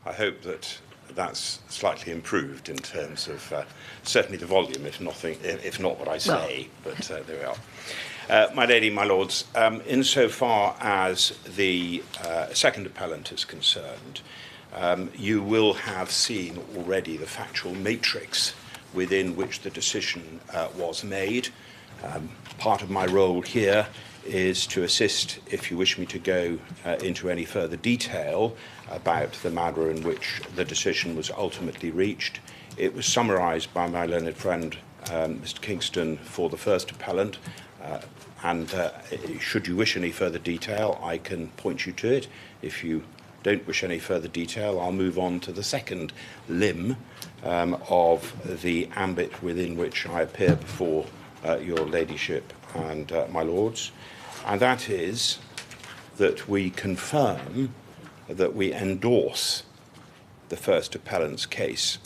I hope that that's slightly improved in terms of certainly the volume, if not what I say, but there we are. My lady, my lords, insofar as the second appellant is concerned, you will have seen already the factual matrix within which the decision was made. Part of my role here is to assist, if you wish me to go into any further detail about the manner in which the decision was ultimately reached. It was summarised by my learned friend, Mr. Kingston, for the first appellant, and should you wish any further detail, I can point you to it. If you don't wish any further detail, I'll move on to the second limb of the ambit within which I appear before your ladyship and my lords, and that is that we confirm that we endorse the first appellant's case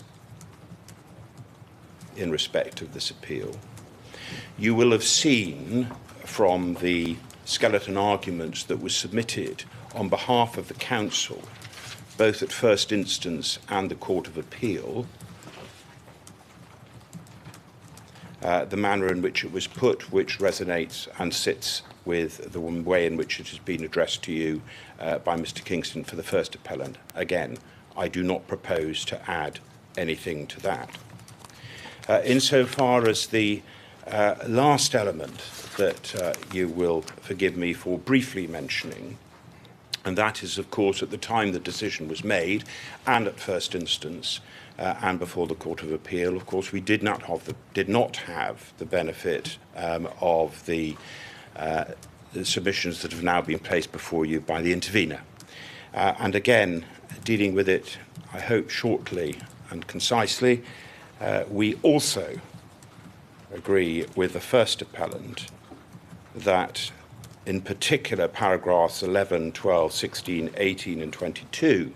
in respect of this appeal. You will have seen from the skeleton arguments that were submitted on behalf of the council, both at first instance and the Court of Appeal, the manner in which it was put, which resonates and sits with the way in which it has been addressed to you by Mr. Kingston for the first appellant. Again, I do not propose to add anything to that. Insofar as the last element that you will forgive me for briefly mentioning, and that is, of course, at the time the decision was made, and at first instance, and before the Court of Appeal, of course, we did not have the benefit of the submissions that have now been placed before you by the intervener. And again, dealing with it, I hope, shortly and concisely, we also agree with the first appellant that, in particular, paragraphs 11, 12, 16, 18 and 22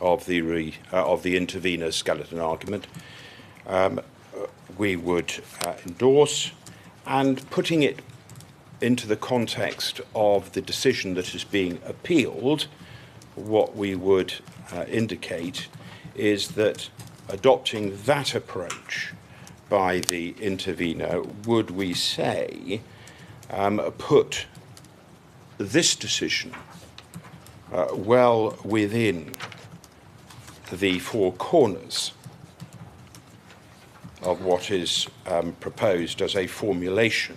of the intervener's skeleton argument, we would endorse, and putting it into the context of the decision that is being appealed, what we would indicate is that adopting that approach by the intervener, would we say, put this decision well within the four corners of what is proposed as a formulation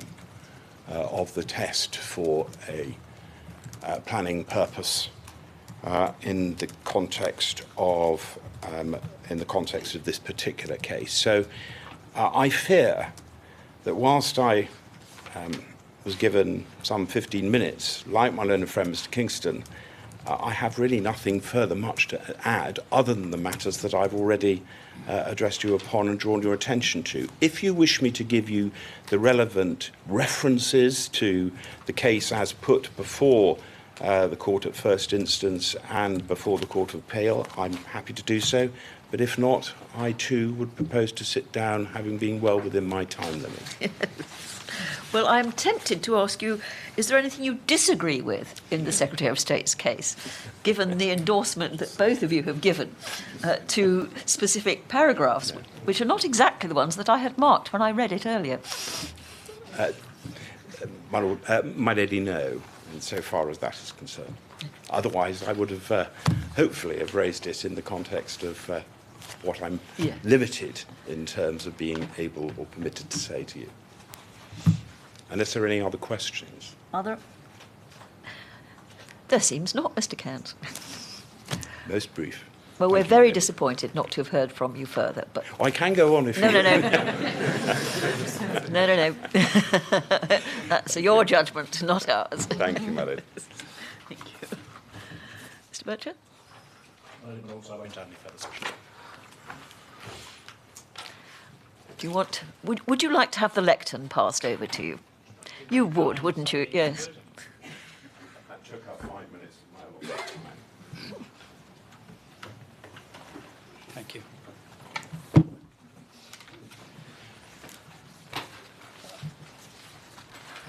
of the test for a planning purpose in the context of this particular case. So I fear that whilst I was given some 15 minutes, like my learned friend Mr. Kingston, I have really nothing further much to add other than the matters that I've already addressed you upon and drawn your attention to. If you wish me to give you the relevant references to the case as put before the court at first instance and before the Court of Appeal, I'm happy to do so. But if not, I too would propose to sit down, having been well within my time limit.
Yes. Well, I'm tempted to ask you, is there anything you disagree with in the Secretary of State's case, given the endorsement that both of you have given to specific paragraphs, which are not exactly the ones that I had marked when I read it earlier?
My Lord, my lady, no, insofar as that is concerned. Otherwise, I would have hopefully have raised it in the context of what I'm limited in terms of being able or permitted to say to you. Unless there are any other questions.
Are there? There seems not, Mr. Cairns.
Most brief.
Well, we're very disappointed not to have heard from you further, but...
Oh, I can go on if you...
No. No. That's your judgment, not ours.
Thank you, Madam.
Thank you. Mr. Bircher?
I won't add any further discussion.
Do you want... Would you like to have the lectern passed over to you? You would, wouldn't you? Yes.
That took up 5 minutes of my time.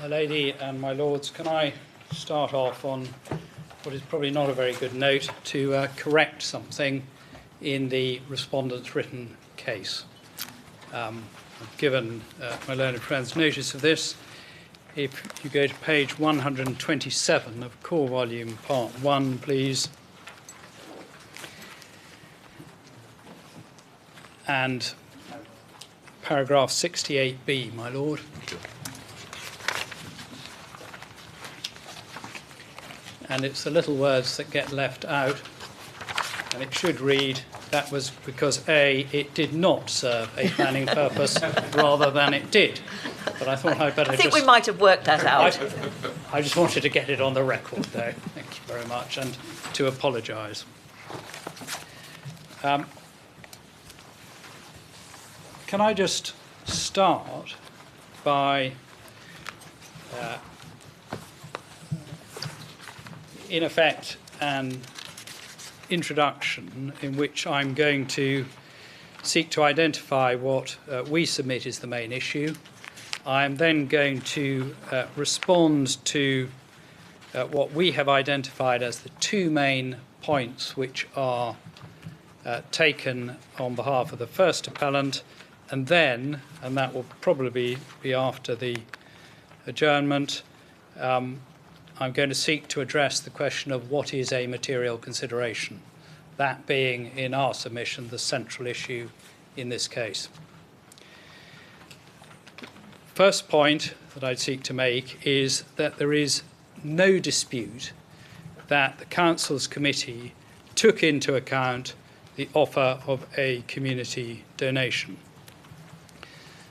My lady and my lords, can I start off on what is probably not a very good note to correct something in the respondent's written case. I've given my learned friends notice of this. If you go to page 127 of core volume part 1, please. And paragraph 68b, my lord. And it's the little words that get left out, and it should read, that was because A, it did not serve a planning purpose rather than it did. But I thought I'd better
I think we might have worked that out.
I just wanted to get it on the record, though. Thank you very much, and to apologise. Can I just start by, in effect, an introduction in which I'm going to seek to identify what we submit is the main issue. I'm then going to respond to what we have identified as the two main points which are taken on behalf of the first appellant, and then, and that will probably be after the adjournment, I'm going to seek to address the question of what is a material consideration, that being, in our submission, the central issue in this case. First point that I'd seek to make is that there is no dispute that the Council's committee took into account the offer of a community donation.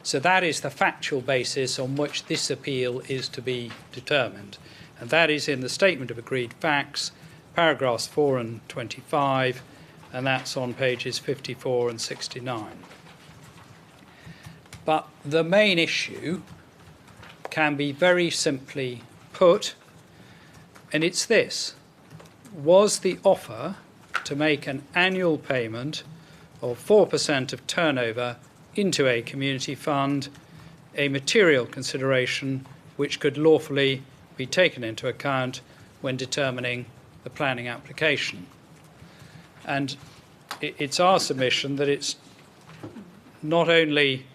So that is the factual basis on which this appeal is to be determined. And that is in the Statement of Agreed Facts, paragraphs 4 and 25, and that's on pages 54 and 69. But the main issue can be very simply put, and it's this: was the offer to make an annual payment of 4% of turnover into a community fund a material consideration which could lawfully be taken into account when determining the planning application? And it's our submission that it's not only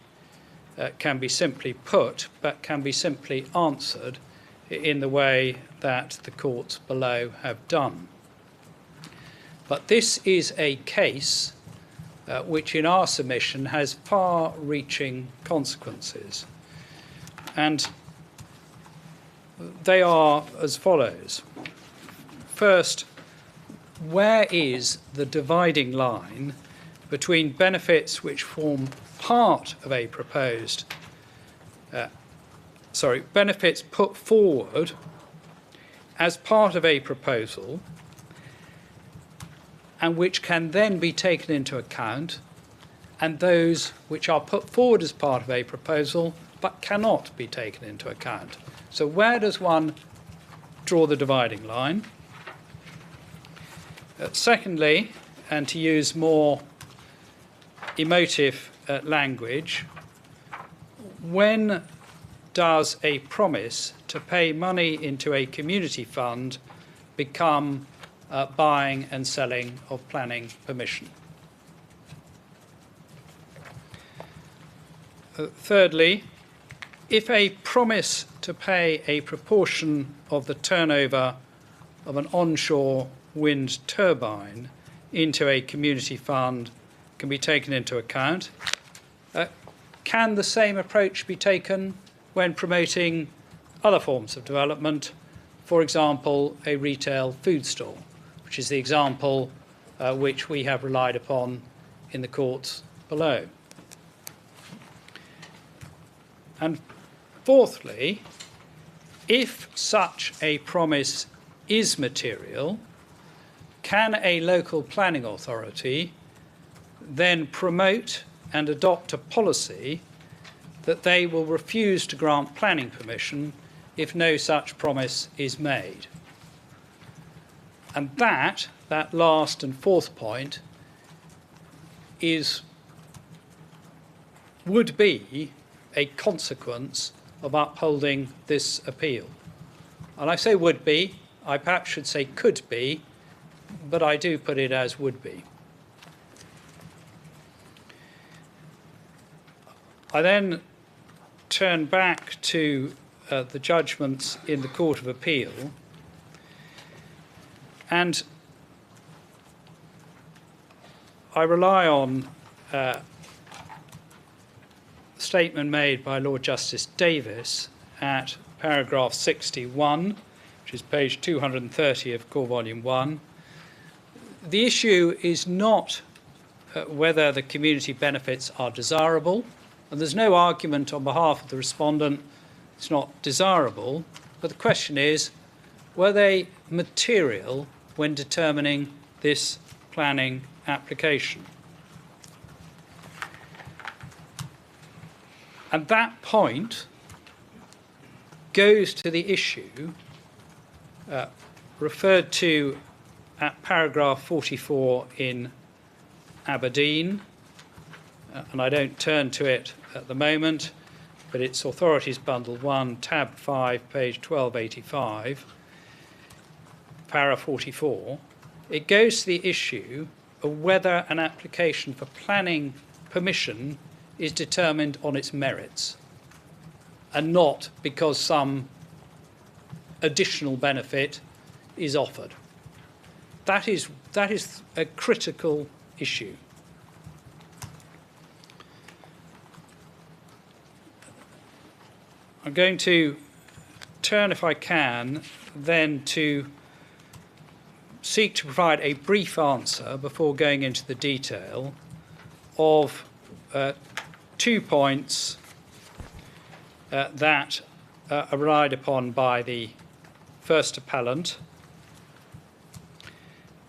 can be simply put, but can be simply answered in the way that the courts below have done. But this is a case which in our submission has far-reaching consequences. And they are as follows. First, where is the dividing line between benefits which form part of a proposed, benefits put forward as part of a proposal and which can then be taken into account, and those which are put forward as part of a proposal but cannot be taken into account? So where does one draw the dividing line? Secondly, and to use more emotive language, when does a promise to pay money into a community fund become buying and selling of planning permission? Thirdly, if a promise to pay a proportion of the turnover of an onshore wind turbine into a community fund can be taken into account, can the same approach be taken when promoting other forms of development, for example, a retail food stall, which is the example which we have relied upon in the courts below? And fourthly, if such a promise is material, can a local planning authority then promote and adopt a policy that they will refuse to grant planning permission if no such promise is made? And that last and fourth point would be a consequence of upholding this appeal. And I say would be, I perhaps should say could be, but I do put it as would be. I then turn back to the judgments in the Court of Appeal, and I rely on a statement made by Lord Justice Davis at paragraph 61, which is page 230 of Core Volume 1. The issue is not whether the community benefits are desirable, and there's no argument on behalf of the respondent it's not desirable, but the question is, were they material when determining this planning application? And that point goes to the issue referred to at paragraph 44 in Aberdeen, and I don't turn to it at the moment, but it's Authorities Bundle 1, tab 5, page 1285, para 44. It goes to the issue of whether an application for planning permission is determined on its merits and not because some additional benefit is offered. That is a critical issue. I'm going to turn, if I can, then to seek to provide a brief answer before going into the detail of 2 points that are relied upon by the first appellant,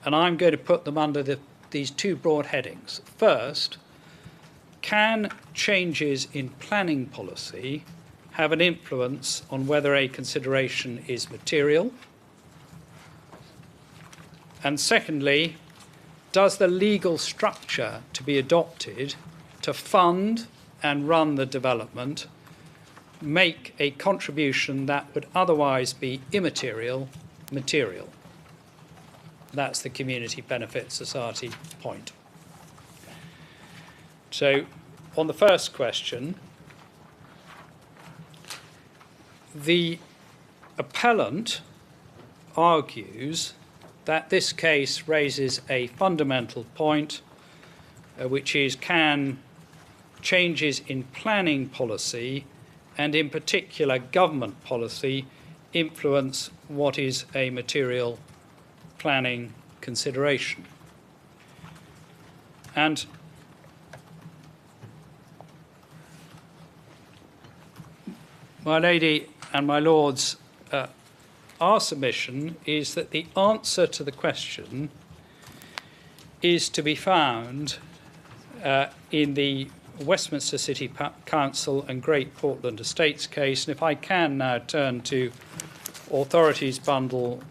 and I'm going to put them under these 2 broad headings. First, can changes in planning policy have an influence on whether a consideration is material? And secondly, does the legal structure to be adopted to fund and run the development make a contribution that would otherwise be immaterial material? That's the Community Benefit Society point. So, on the first question, the appellant argues that this case raises a fundamental point, which is, can changes in planning policy, and in particular government policy, influence what is a material planning consideration? And my lady and my lords, our submission is that the answer to the question is to be found in the Westminster City Council and Great Portland Estates case. And if I can now turn to Authorities Bundle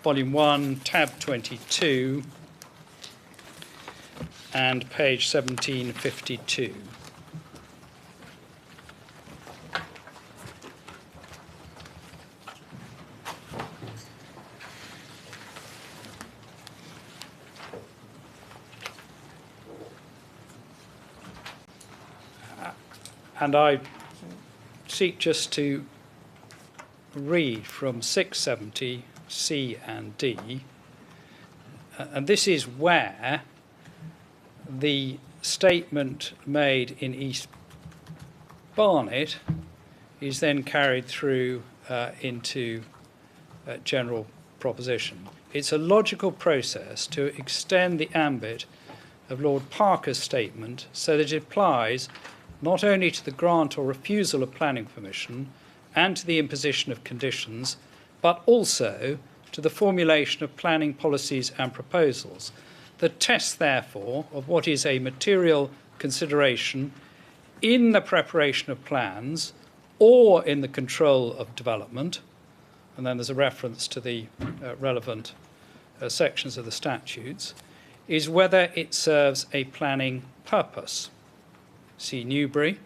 Volume 1, tab 22 and page 1752. And I seek just to read from 670 C and D, and this is where the statement made in East Barnet is then carried through into general proposition. It's a logical process to extend the ambit of Lord Parker's statement so that it applies not only to the grant or refusal of planning permission and to the imposition of conditions, but also to the formulation of planning policies and proposals. The test, therefore, of what is a material consideration in the preparation of plans or in the control of development, and then there's a reference to the relevant sections of the statutes, is whether it serves a planning purpose. See Newbury.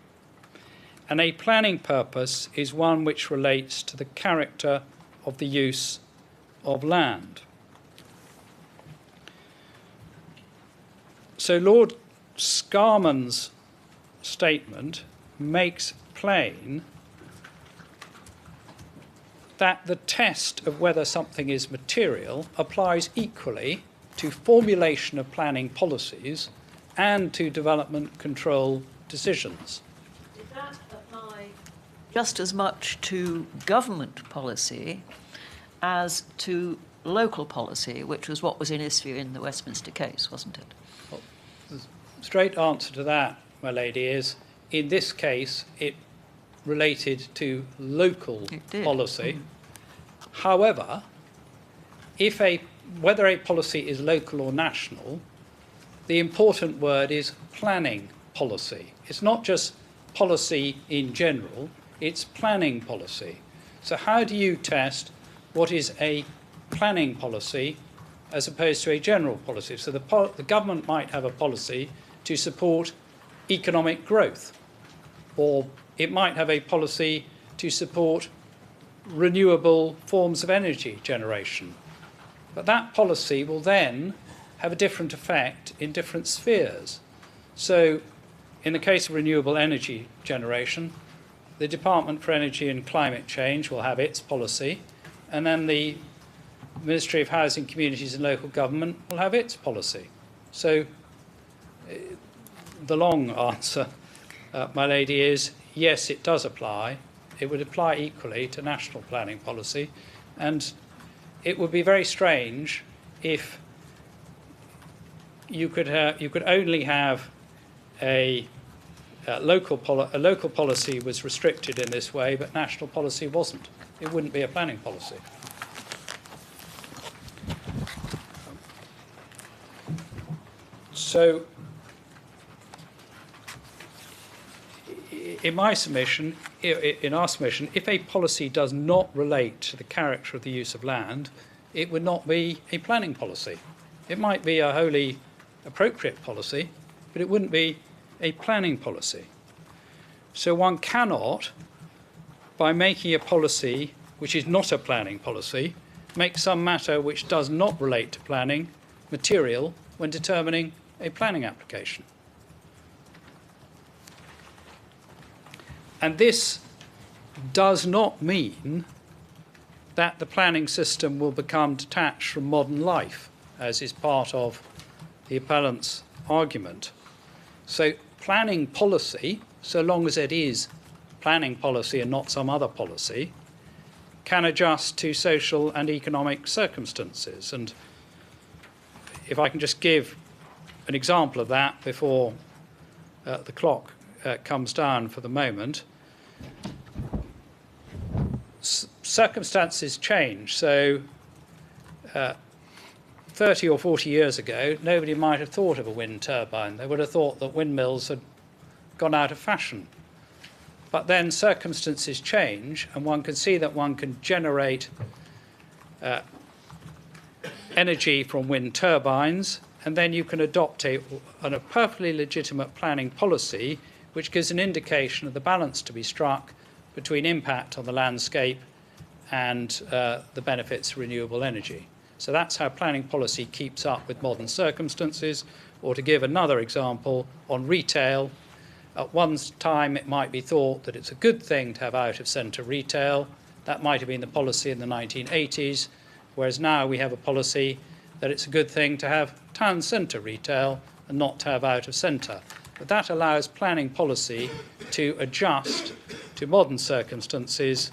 And a planning purpose is one which relates to the character of the use of land. So Lord Scarman's statement makes plain that the test of whether something is material applies equally to formulation of planning policies and to development control decisions.
Did that apply just as much to government policy as to local policy, which was what was in issue in the Westminster case, wasn't it?
Well, the straight answer to that, my lady, is in this case it related to local policy. However, whether a policy is local or national, the important word is planning policy. It's not just policy in general, it's planning policy. So how do you test what is a planning policy as opposed to a general policy? So the government might have a policy to support economic growth, or it might have a policy to support renewable forms of energy generation. But that policy will then have a different effect in different spheres. So in the case of renewable energy generation, the Department for Energy and Climate Change will have its policy, and then the Ministry of Housing, Communities and Local Government will have its policy. So the long answer, my lady, is yes, it does apply. It would apply equally to national planning policy, and it would be very strange if you could only have a local policy was restricted in this way, but national policy wasn't. It wouldn't be a planning policy. So, in our submission, if a policy does not relate to the character of the use of land, it would not be a planning policy. It might be a wholly appropriate policy, but it wouldn't be a planning policy. So one cannot, by making a policy which is not a planning policy, make some matter which does not relate to planning material when determining a planning application. And this does not mean that the planning system will become detached from modern life, as is part of the appellant's argument. So planning policy, so long as it is planning policy and not some other policy, can adjust to social and economic circumstances. And if I can just give an example of that before the clock comes down for the moment. Circumstances change. So 30 or 40 years ago, nobody might have thought of a wind turbine. They would have thought that windmills had gone out of fashion. But then circumstances change, and one can see that one can generate energy from wind turbines, and then you can adopt a perfectly legitimate planning policy which gives an indication of the balance to be struck between impact on the landscape and the benefits of renewable energy. So that's how planning policy keeps up with modern circumstances. Or to give another example, on retail, at one time it might be thought that it's a good thing to have out-of-centre retail. That might have been the policy in the 1980s, whereas now we have a policy that it's a good thing to have town centre retail and not to have out-of-centre. But that allows planning policy to adjust to modern circumstances,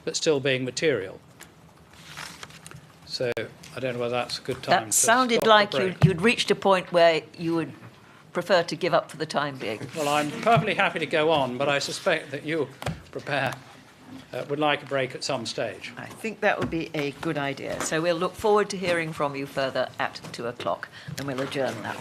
but still being material. So I don't know whether that's a good time.
That sounded like you'd reached a point where you would prefer to give up for the time being.
Well, I'm perfectly happy to go on, but I suspect that you would like a break at some stage.
I think that would be a good idea. So we'll look forward to hearing from you further at 2 o'clock, and we'll adjourn now.